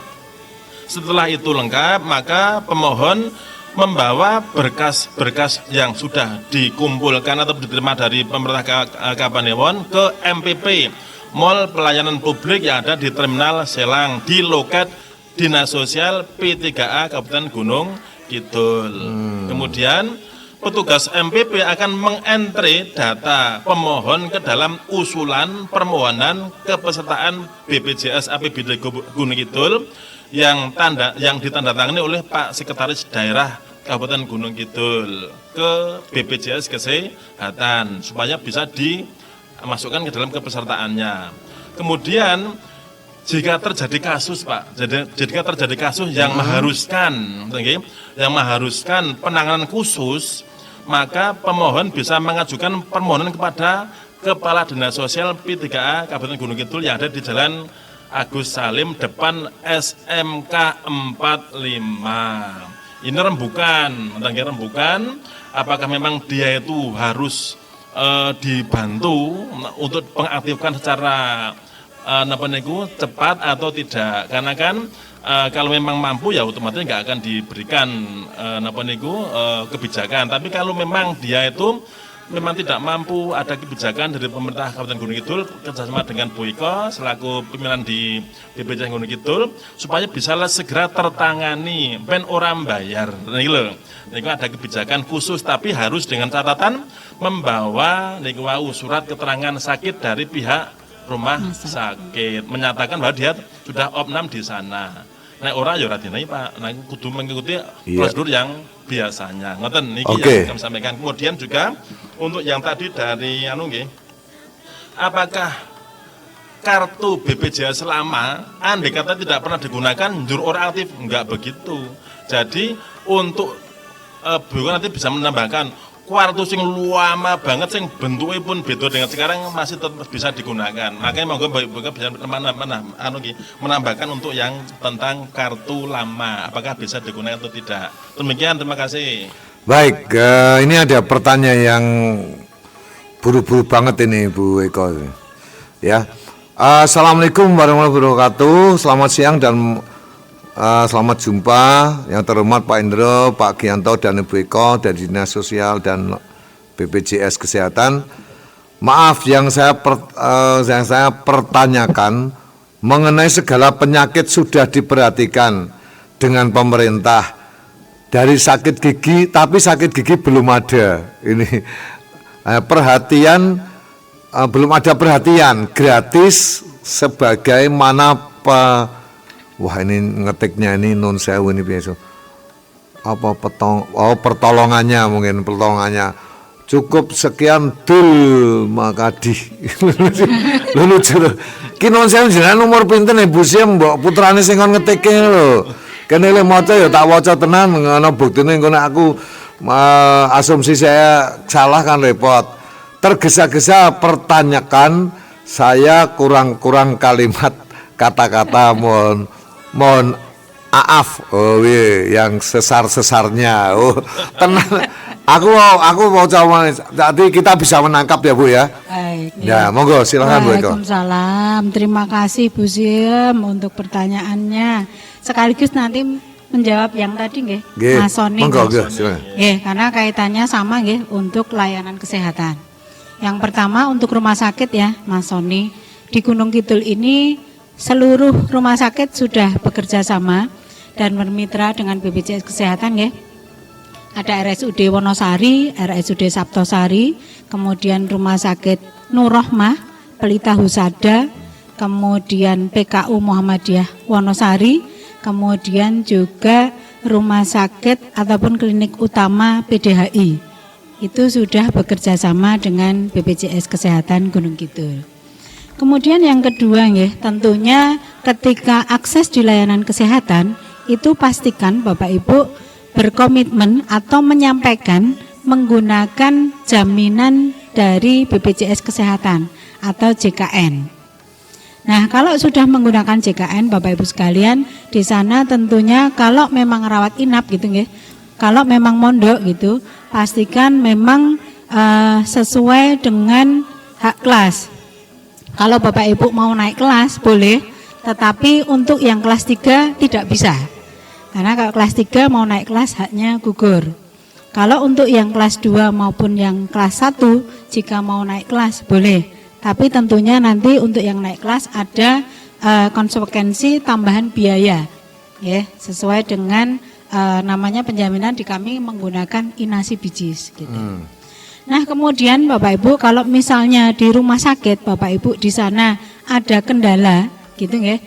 Setelah itu lengkap, maka pemohon membawa berkas-berkas yang sudah dikumpulkan atau diterima dari pemerintah Kapanewon ke MPP, Mall Pelayanan Publik yang ada di Terminal Selang di loket Dinas Sosial P3A Kabupaten Gunung Kidul. Kemudian petugas MPP akan mengentre data pemohon ke dalam usulan permohonan kepesertaan BPJS APBD Gunung Kidul yang ditandatangani oleh Pak Sekretaris Daerah Kabupaten Gunung Kidul ke BPJS Kesehatan supaya bisa dimasukkan ke dalam kepesertaannya. Kemudian jika terjadi kasus, Pak, jika terjadi kasus yang mengharuskan penanganan khusus, maka pemohon bisa mengajukan permohonan kepada Kepala Dinas Sosial P3A Kabupaten Gunung Kidul yang ada di Jalan Agus Salim depan SMK 45. Ini rembukan, apakah memang dia itu harus dibantu untuk mengaktifkan secara cepat atau tidak? Karena kan kalau memang mampu ya otomatis nggak akan diberikan kebijakan. Tapi kalau memang dia itu memang tidak mampu, ada kebijakan dari pemerintah Kabupaten Gunung Kidul kerjasama dengan Boyko selaku pimpinan di BPJS Gunung Kidul supaya bisa segera tertangani pen orang bayar. Ini ada kebijakan khusus tapi harus dengan catatan membawa surat keterangan sakit dari pihak rumah sakit menyatakan bahwa dia sudah opnam di sana. Nah orang ya radinai Pak, nah kudu mengikuti prosedur yang biasanya. Ngoten niki yang kami sampaikan. Kemudian juga untuk yang tadi dari apakah kartu BPJS lama andai kata tidak pernah digunakan njur ora aktif? Enggak begitu. Jadi untuk Bu nanti bisa menambahkan kartu sing lama banget sing bentuknya pun beda dengan sekarang masih tetap bisa digunakan. Makanya monggo Bapak bisa menambahkan untuk yang tentang kartu lama, apakah bisa digunakan atau tidak. Demikian, terima kasih. Baik, ini ada pertanyaan yang buru-buru banget ini Bu Eko. Ya, Assalamualaikum warahmatullahi wabarakatuh. Selamat siang dan selamat jumpa yang terhormat Pak Indro, Pak Gianto dan Ibu Eko dari Dinas Sosial dan BPJS Kesehatan. Maaf yang saya pertanyakan mengenai segala penyakit sudah diperhatikan dengan pemerintah. Dari sakit gigi, tapi sakit gigi belum ada. Ini perhatian belum ada perhatian gratis sebagaimana wah ini ngetiknya ini non sewu ini biasa apa pertolongannya mungkin pertolongannya cukup sekian dul makadih lucu ki non sewu jenengan nomor pinten Bu Sim mbok putrane sing kon ngetike lho kene le maca ya tak waca tenan ngono buktine engko nek aku asumsi saya salah kan repot tergesa-gesa pertanyakan saya kurang kalimat kata-kata mohon maaf yang sesar-sesarnya tenang aku mau coba jadi kita bisa menangkap ya Bu ya. Baik. Ya, monggo silakan Bu Eko. Waalaikumsalam. Terima kasih Bu Sim untuk pertanyaannya. Sekaligus nanti menjawab yang tadi nggih, Mas Soni. Monggo silakan. Karena kaitannya sama nggih untuk layanan kesehatan. Yang pertama untuk rumah sakit ya, Mas Soni. Di Gunung Kidul ini seluruh rumah sakit sudah bekerja sama dan bermitra dengan BPJS Kesehatan ya. Ada RSUD Wonosari, RSUD Saptosari, kemudian Rumah Sakit Nur Rohmah, Pelita Husada, kemudian PKU Muhammadiyah Wonosari, kemudian juga Rumah Sakit ataupun Klinik Utama PDHI. Itu sudah bekerja sama dengan BPJS Kesehatan Gunung Kidul. Kemudian yang kedua ya, tentunya ketika akses di layanan kesehatan itu pastikan Bapak Ibu berkomitmen atau menyampaikan menggunakan jaminan dari BPJS Kesehatan atau JKN. Nah, kalau sudah menggunakan JKN Bapak Ibu sekalian, di sana tentunya kalau memang rawat inap gitu ya, kalau memang mondok gitu, pastikan memang sesuai dengan hak kelas. Kalau Bapak Ibu mau naik kelas boleh, tetapi untuk yang kelas 3 tidak bisa. Karena kalau kelas 3 mau naik kelas haknya gugur. Kalau untuk yang kelas 2 maupun yang kelas 1 jika mau naik kelas boleh. Tapi tentunya nanti untuk yang naik kelas ada konsekuensi tambahan biaya. Ya, sesuai dengan namanya penjaminan di kami menggunakan inasi bijis gitu. Nah, kemudian Bapak Ibu kalau misalnya di rumah sakit Bapak Ibu di sana ada kendala gitu ya.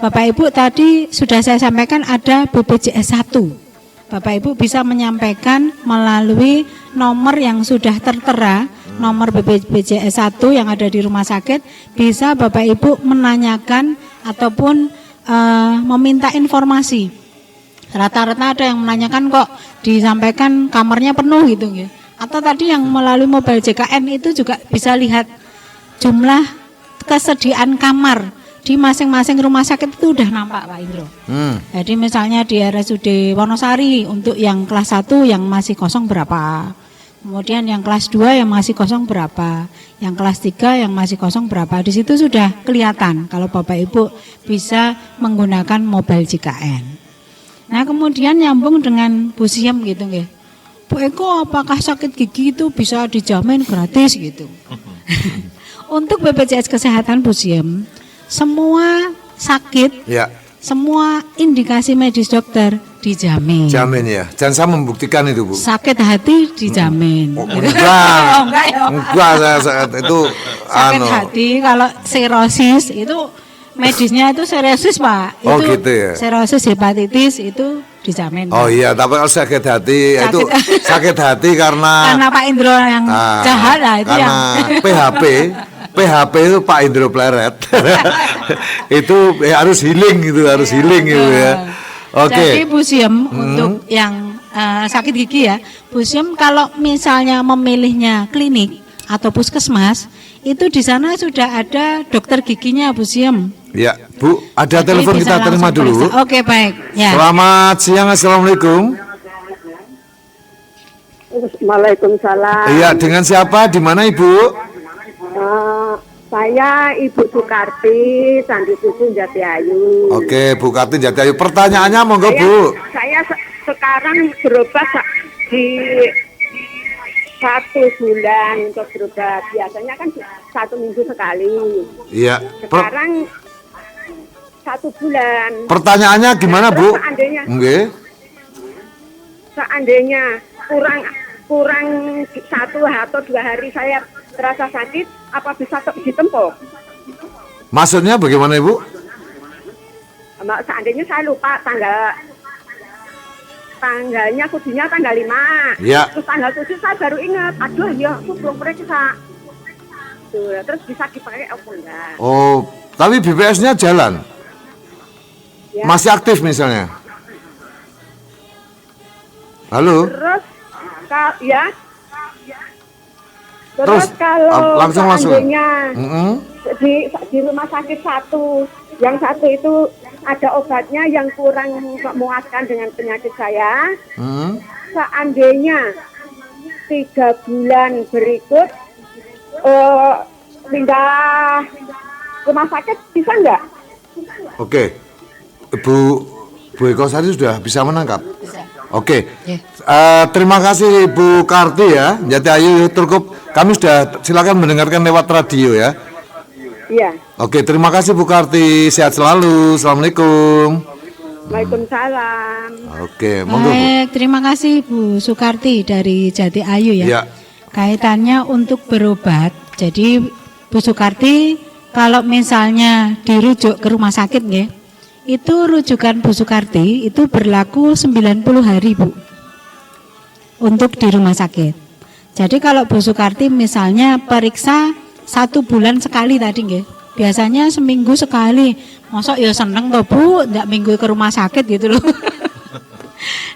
Bapak Ibu tadi sudah saya sampaikan ada BPJS 1. Bapak Ibu bisa menyampaikan melalui nomor yang sudah tertera, nomor BPJS 1 yang ada di rumah sakit, bisa Bapak Ibu menanyakan ataupun meminta informasi. Rata-rata ada yang menanyakan kok disampaikan kamarnya penuh gitu ya. Atau tadi yang melalui mobile JKN itu juga bisa lihat jumlah kesediaan kamar di masing-masing rumah sakit itu udah nampak Pak Indro. Jadi misalnya di RSUD Wonosari untuk yang kelas 1 yang masih kosong berapa, kemudian yang kelas 2 yang masih kosong berapa, yang kelas 3 yang masih kosong berapa. Di situ sudah kelihatan kalau Bapak Ibu bisa menggunakan mobile JKN. Nah, kemudian nyambung dengan Bu Siem gitu nggih. Bu Eko, apakah sakit gigi itu bisa dijamin gratis gitu? Untuk BPJS Kesehatan Bu Siem, semua sakit, ya, semua indikasi medis dokter dijamin. Jamin ya. Dan saya membuktikan itu Bu. Sakit hati dijamin. Enggak, saya itu sakit hati kalau serosis itu medisnya itu serosis Pak. Oh itu gitu ya. Serosis hepatitis itu dijamin. Oh iya, tapi kalau sakit hati itu sakit hati karena Pak Indro yang jahat lah itu karena yang PHP itu Pak Indro Pleret. Itu harus healing gitu, harus healing gitu ya. Oke. Jadi Bu Siem untuk yang sakit gigi ya, Bu Siem kalau misalnya memilihnya klinik atau puskesmas, itu di sana sudah ada dokter giginya Bu Siem. Ya, Bu, ada Jadi telepon bisa kita terima langsung dulu. periksa. Oke, baik. Ya. Selamat siang, Assalamualaikum. Waalaikumsalam. Iya, dengan siapa? Di mana Ibu? Saya Ibu Sukarti, Sandi Susu Jati Ayu. Oke, Bu Kartin Jatiayu. Pertanyaannya monggo Bu. Saya sekarang berobat di 1 bulan untuk berobat. Biasanya kan 1 minggu sekali. Iya. Sekarang 1 bulan. Pertanyaannya gimana Bu? Terus seandainya, Nggih. seandainya kurang 1 atau 2 hari saya terasa sakit, apa bisa ditempuh? Maksudnya bagaimana Ibu? Seandainya saya lupa tanggalnya kudunya tanggal 5. Ya. Terus tanggal 7 saya baru ingat, aduh ya aku belum periksa. Tuh, terus bisa dipakai apa enggak? Oh, tapi BPS-nya jalan. Ya. Masih aktif misalnya. Halo? Terus ya. Terus, kalau langsung. seandainya Mm-mm. di rumah sakit yang satu itu ada obatnya yang kurang memuaskan dengan penyakit saya. Mm. Seandainya 3 bulan berikut pindah rumah sakit bisa nggak? Oke. Bu Eko Sari sudah bisa menangkap? Oke. Terima kasih Bu Karti ya. Jati Ayu cukup. Kami sudah silakan mendengarkan lewat radio ya. Iya. Oke, terima kasih Bu Karti. Sehat selalu. Assalamualaikum. Waalaikumsalam. Oke, monggo Bu. Baik, terima kasih Bu Sukarti dari Jati Ayu ya. Ya. Kaitannya untuk berobat. Jadi Bu Sukarti kalau misalnya dirujuk ke rumah sakit nggih, itu rujukan Bu Sukarti itu berlaku 90 hari Bu untuk di rumah sakit. Jadi kalau Bu Sukarti misalnya periksa 1 bulan sekali tadi nggih, biasanya seminggu sekali. Masa ya seneng toh Bu, enggak minggu ke rumah sakit gitu loh.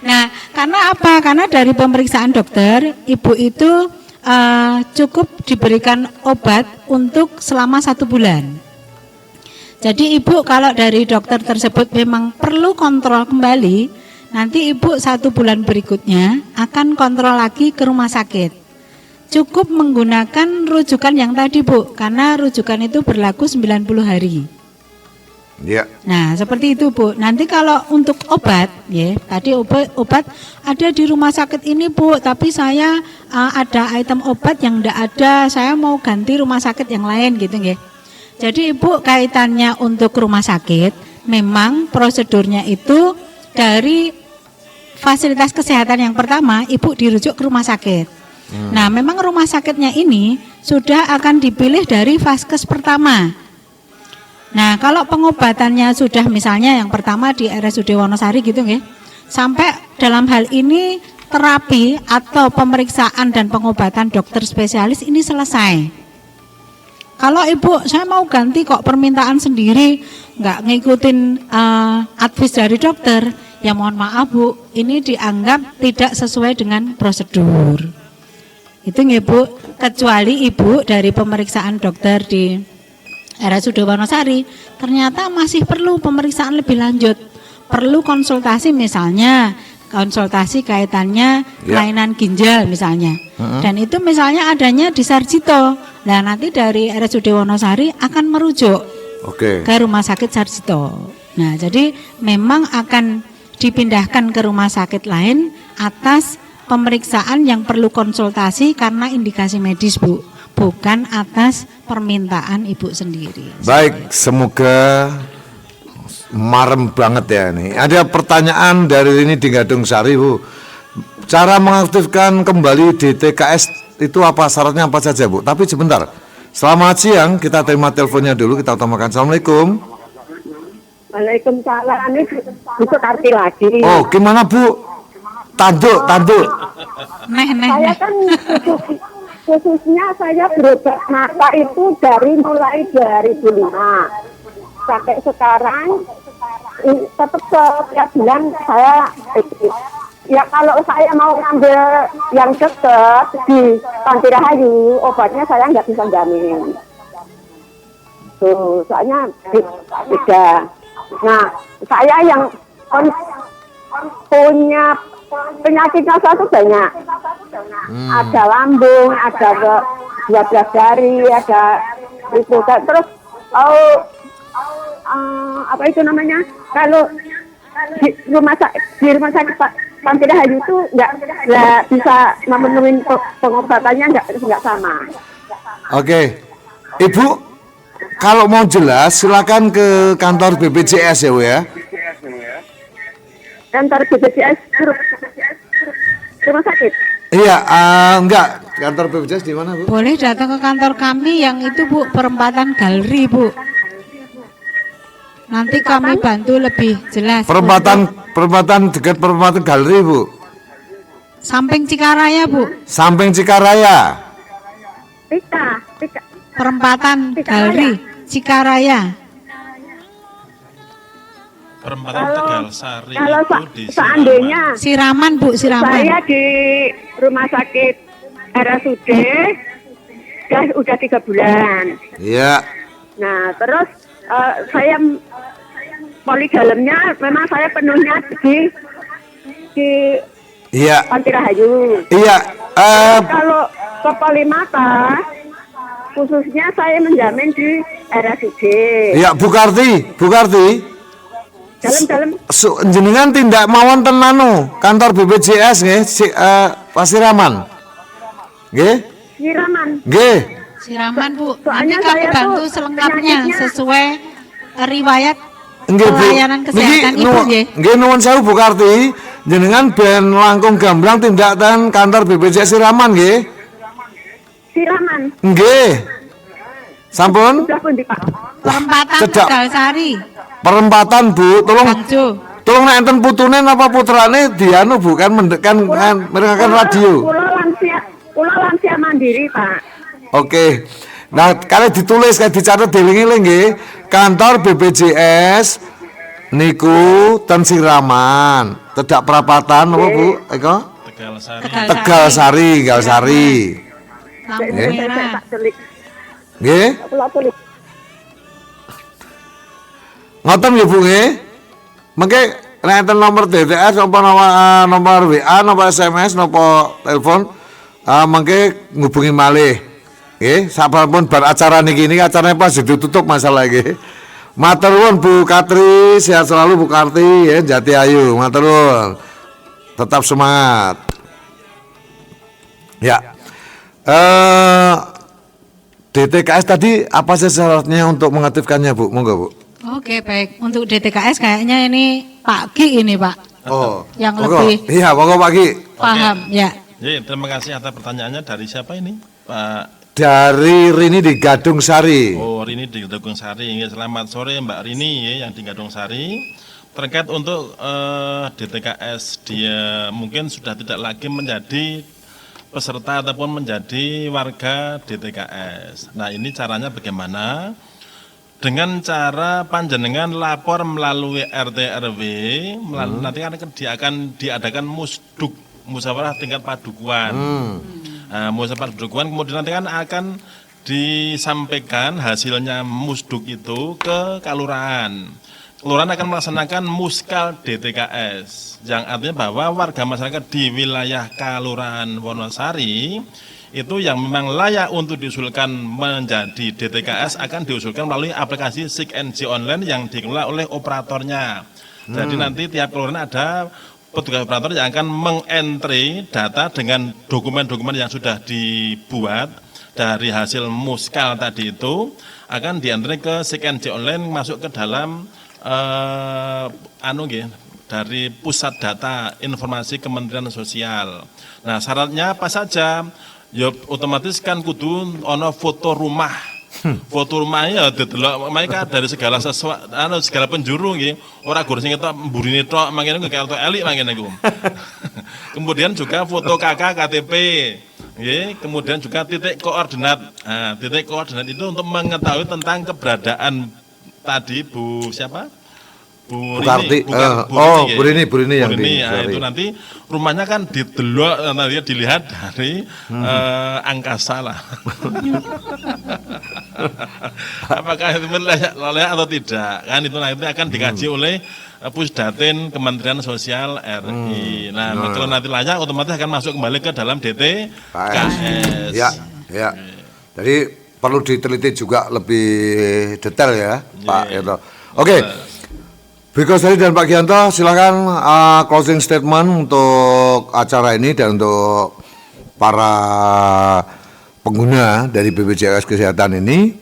Nah, karena apa? Karena dari pemeriksaan dokter, Ibu itu cukup diberikan obat untuk selama 1 bulan. Jadi Ibu kalau dari dokter tersebut memang perlu kontrol kembali, nanti Ibu 1 bulan berikutnya akan kontrol lagi ke rumah sakit. Cukup menggunakan rujukan yang tadi Bu, karena rujukan itu berlaku 90 hari. Ya. Nah seperti itu Bu. Nanti kalau untuk obat, ya tadi obat ada di rumah sakit ini Bu, tapi saya ada item obat yang tidak ada, saya mau ganti rumah sakit yang lain gitu ya. Jadi Ibu kaitannya untuk rumah sakit, memang prosedurnya itu dari fasilitas kesehatan yang pertama, Ibu dirujuk ke rumah sakit. Nah memang rumah sakitnya ini sudah akan dipilih dari vaskes pertama. Nah kalau pengobatannya sudah misalnya yang pertama di RSUD Wonosari gitu nggih, sampai dalam hal ini terapi atau pemeriksaan dan pengobatan dokter spesialis ini selesai. Kalau Ibu saya mau ganti kok permintaan sendiri, nggak ngikutin advice dari dokter, ya mohon maaf Bu, ini dianggap tidak sesuai dengan prosedur. Itu nggih Bu, kecuali Ibu dari pemeriksaan dokter di RSUD Wonosari ternyata masih perlu pemeriksaan lebih lanjut, perlu konsultasi misalnya konsultasi kaitannya kelainan ginjal misalnya, dan itu misalnya adanya di Sarjito. Nah nanti dari RSUD Wonosari akan merujuk ke rumah sakit Sarjito. Nah jadi memang akan dipindahkan ke rumah sakit lain atas pemeriksaan yang perlu konsultasi karena indikasi medis Bu, bukan atas permintaan Ibu sendiri. Baik, semoga marem banget ya nih. Ada pertanyaan dari ini di Gadung Sari Bu. Cara mengaktifkan kembali DTKS itu apa, syaratnya apa saja Bu? Tapi sebentar, selamat siang, kita terima teleponnya dulu, kita utamakan. Assalamualaikum. Waalaikumsalam, ini Bu Sukarti lagi. Oh gimana Bu? Tanduk. Saya kan khususnya saya berobat mata itu mulai 2005 sampai sekarang tetap setiap bulan saya Ya kalau saya mau ngambil yang deket di Panti Rahayu, obatnya saya nggak bisa jamin. Tuh, soalnya beda. Nah, saya yang punya penyakit nasa itu banyak. Ada lambung, ada ke 12 jari, ada itu. Terus, apa itu namanya? Kalau di rumah sakit Panti Rahayu itu nggak bisa memenuhi pengobatannya nggak sama. Oke, Ibu, kalau mau jelas silakan ke kantor BPJS ya, Bu ya. Kantor BPJS rumah sakit. Iya, enggak, kantor BPJS di mana, Bu? Boleh datang ke kantor kami yang itu Bu, perempatan Galeri Bu. Nanti kami bantu lebih jelas. Perempatan dekat perempatan Galeri, Bu. Samping Cikaraya Bu. Samping Cikaraya. Tika. Perempatan Galeri Cikaraya. Perempatan Tegal Sari Kalau itu di seandainya Siraman Bu, Siraman. saya di rumah sakit RSUD udah 3 bulan. Iya. Nah, terus saya polidalamnya memang saya penuhnya di Iya. Panti Rahayu. Iya. Kalau ke Polimata khususnya saya menjamin di RSUD. Iya, Bu Karti. Dalam Jenengan tindak mawon ten kantor BPJS nggih, Pasiraman. Nggih? Siraman. Nggih. Siraman Bu. Nanti Soalnya kami saya bantu tuh selengkapnya penyakitnya- sesuai riwayat Nggih, Bu. pelayanan kesehatan Ibu nggih. Nggih nuwun sewu Bu Karti. Jenengan ben langkung gamblang tindak ten kantor BPJS Siraman nggih. Siraman. Nggih. Sampun? Sudah pun di Pak. Perempatan Cedak. Tegal Sari. Perempatan Bu, tolong Bangjo. nek enten putune napa putrane dianu Bu kan mendekan merengaken radio. Pulau lansia mandiri Pak. Oke. Nah, kalau ditulis kayak dicatat dieling-eling nggih, kantor BPJS niku ten Siraman, Tedak Perapatan apa Bu? Eko? Tegal Sari. Tegal Sari. Lampu Nggih. merah. Tak delik. Nggih? Pulau Pulik. Ngoten nggih Bu nggih. Mengke nek enten nomor DTS apa nomor WA, nomor SMS, napa telepon, mengke ngubungi malih. Nggih, sampun bar acara niki acarane pas ditutup masalah nggih. Matur nuwun Bu Katri, sehat selalu Bu Karti ya, Jati Ayu. Matur nuwun. Tetap semangat. Ya. DTKS tadi apa sih syaratnya untuk mengaktifkannya Bu? Monggo Bu. Oke baik. Untuk DTKS kayaknya ini Pak Ki ini Pak. Oh, Yang monggo. lebih Iya, monggo Pak Ki. paham ya. Terima kasih atas pertanyaannya. Dari siapa ini, Pak? Dari Rini di Gadung Sari. Oh, Rini di Gadung Sari. Selamat sore Mbak Rini ya, yang di Gadung Sari. Terkait untuk DTKS, dia mungkin sudah tidak lagi menjadi peserta ataupun menjadi warga DTKS. Nah, ini caranya bagaimana? Dengan cara panjenengan lapor melalui RT RW, nanti akan diadakan musduk, musyawarah tingkat padukuan. Musyawarah padukuan kemudian nanti akan disampaikan hasilnya musduk itu ke kelurahan. Kelurahan akan melaksanakan muskal DTKS, yang artinya bahwa warga masyarakat di wilayah Kelurahan Wonosari itu yang memang layak untuk diusulkan menjadi DTKS akan diusulkan melalui aplikasi Sik NG Online yang dikelola oleh operatornya. Jadi nanti tiap kelurahan ada petugas operator yang akan mengentry data dengan dokumen-dokumen yang sudah dibuat dari hasil muskal tadi itu akan dientry ke Sik NG Online masuk ke dalam dari pusat data informasi Kementerian Sosial. Nah, syaratnya apa saja? Ya otomatis kan kudu ono foto rumah. Foto rumahnya didelok mereka dari segala sesuatu segala penjuru nggih. Ora gur sing ketok mburine tok mangkene kaya ketok elik mangkene iku. Kemudian juga foto KK KTP. Nggih, kemudian juga titik koordinat. Nah, titik koordinat itu untuk mengetahui tentang keberadaan tadi Bu siapa? Bu Karti, bukan Bu Rini yang ya, sorry. itu nanti rumahnya kan didelok nanti dilihat dari angkasa lah. Apakah itu layak atau tidak? Kan itu nanti akan dikaji oleh Pusdatin Kementerian Sosial RI. Nah, kalau nanti layak otomatis akan masuk kembali ke dalam DTKS. Ya. Jadi perlu diteliti juga lebih detail ya, Pak Yanto. Oke. Bu Sari dan Pak Gianto, silakan closing statement untuk acara ini dan untuk para pengguna dari BPJS Kesehatan ini.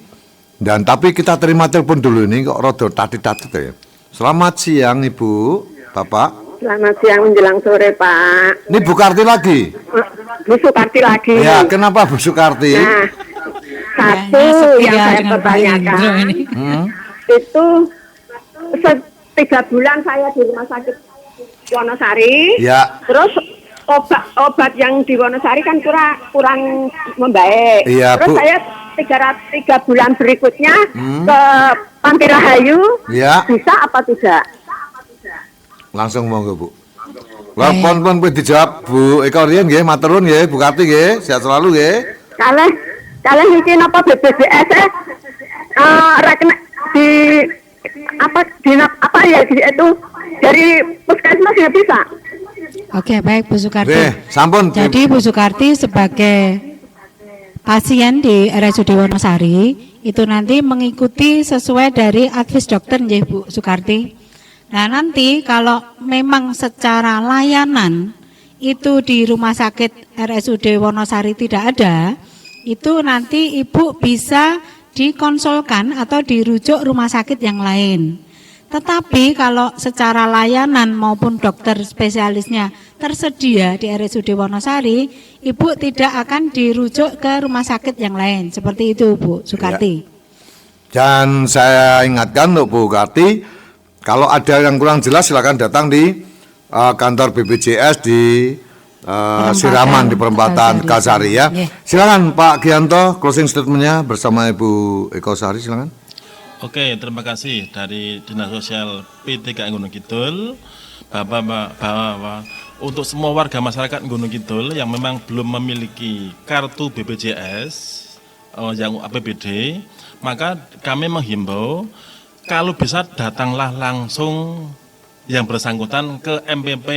Dan tapi kita terima telepon dulu ini kok rodo tadi-tadi ya. Selamat siang Ibu, Bapak. Selamat siang menjelang sore, Pak. Ini Bu Karti lagi. Bu Sukarti lagi. Ya, kenapa Bu Sukarti? Nah, satu yang saya pertanyakan itu 3 bulan saya di rumah sakit Wonosari. Ya. Terus obat yang di Wonosari kan kurang membaik. Iya, Terus Bu. saya 3 bulan berikutnya ke Panti Rahayu. Ya. Bisa apa tidak? Langsung monggo Bu. Lah pon dijawab Bu Eko Rian nggih, matur nuwun nggih Bu Karti nggih, sehat selalu nggih. Kalih iki napa BPJS itu dari puskesmas ya bisa. Oke, baik Bu Sukarti. Sampun. Jadi Bu Sukarti sebagai pasien di RSUD Wonosari itu nanti mengikuti sesuai dari advis dokter nggih Bu Sukarti. Nah, nanti kalau memang secara layanan itu di rumah sakit RSUD Wonosari tidak ada, itu nanti Ibu bisa dikonsulkan atau dirujuk rumah sakit yang lain. Tetapi kalau secara layanan maupun dokter spesialisnya tersedia di RSUD Wonosari, Ibu tidak akan dirujuk ke rumah sakit yang lain. Seperti itu Bu Sukarti. Dan saya ingatkan untuk Bu Karti, kalau ada yang kurang jelas silakan datang di kantor BPJS di Siraman di perempatan Kalsari ya. Silakan Pak Gianto closing statementnya bersama Ibu Eko Sari, silakan. Oke, terima kasih dari Dinas Sosial PTKI Gunung Kidul, bahwa untuk semua warga masyarakat Gunung Kidul yang memang belum memiliki kartu BPJS yang APBD, maka kami menghimbau kalau bisa datanglah langsung yang bersangkutan ke MPP,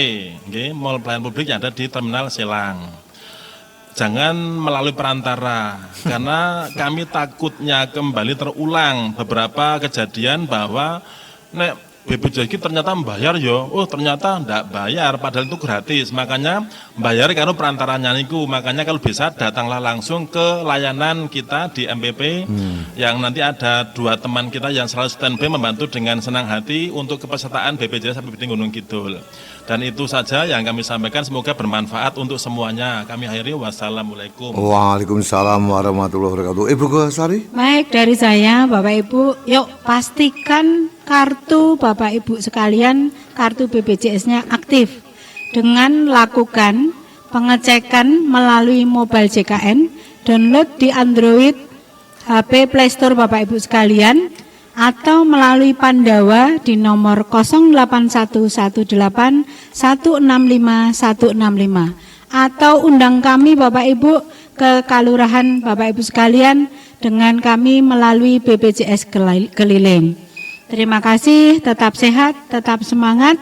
Mall Pelayanan Publik yang ada di Terminal Selang. Jangan melalui perantara, karena kami takutnya kembali terulang beberapa kejadian bahwa BPJS ternyata membayar ternyata enggak bayar, padahal itu gratis. Makanya bayar karena perantaranya niku. Makanya kalau bisa datanglah langsung ke layanan kita di MPP yang nanti ada 2 teman kita yang selalu standby membantu dengan senang hati untuk kepesertaan BPJS APBD Gunung Kidul. Dan itu saja yang kami sampaikan, semoga bermanfaat untuk semuanya. Kami akhiri, wassalamualaikum. Waalaikumsalam warahmatullahi wabarakatuh. Ibu Sari? Baik, dari saya Bapak Ibu, yuk pastikan kartu Bapak Ibu sekalian, kartu BPJS-nya aktif dengan lakukan pengecekan melalui mobile JKN, download di Android HP Play Store Bapak Ibu sekalian, atau melalui Pandawa di nomor 08118165165 atau undang kami Bapak Ibu ke Kalurahan Bapak Ibu sekalian dengan kami melalui BPJS keliling. Terima kasih, tetap sehat, tetap semangat,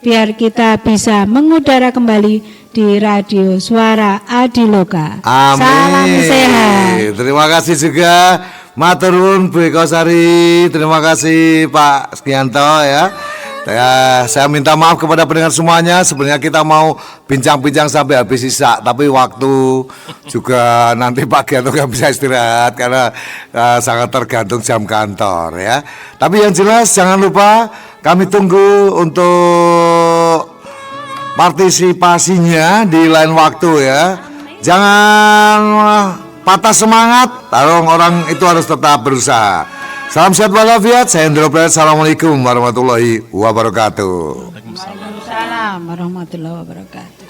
biar kita bisa mengudara kembali di Radio Suara Adiloka. Amin. Salam sehat. Terima kasih juga matur nuwun Bu Eko Sari. Terima kasih Pak Gianto ya. Saya minta maaf kepada pendengar semuanya. Sebenarnya kita mau bincang-bincang sampai habis sisa, tapi waktu juga nanti Pak Gianto nggak bisa istirahat karena sangat tergantung jam kantor ya. Tapi yang jelas jangan lupa kami tunggu untuk partisipasinya di lain waktu ya. Jangan patah semangat, orang itu harus tetap berusaha. Salam sehat walafiat, saya Hendro Pret. Assalamualaikum warahmatullahi wabarakatuh. Waalaikumsalam warahmatullahi wabarakatuh.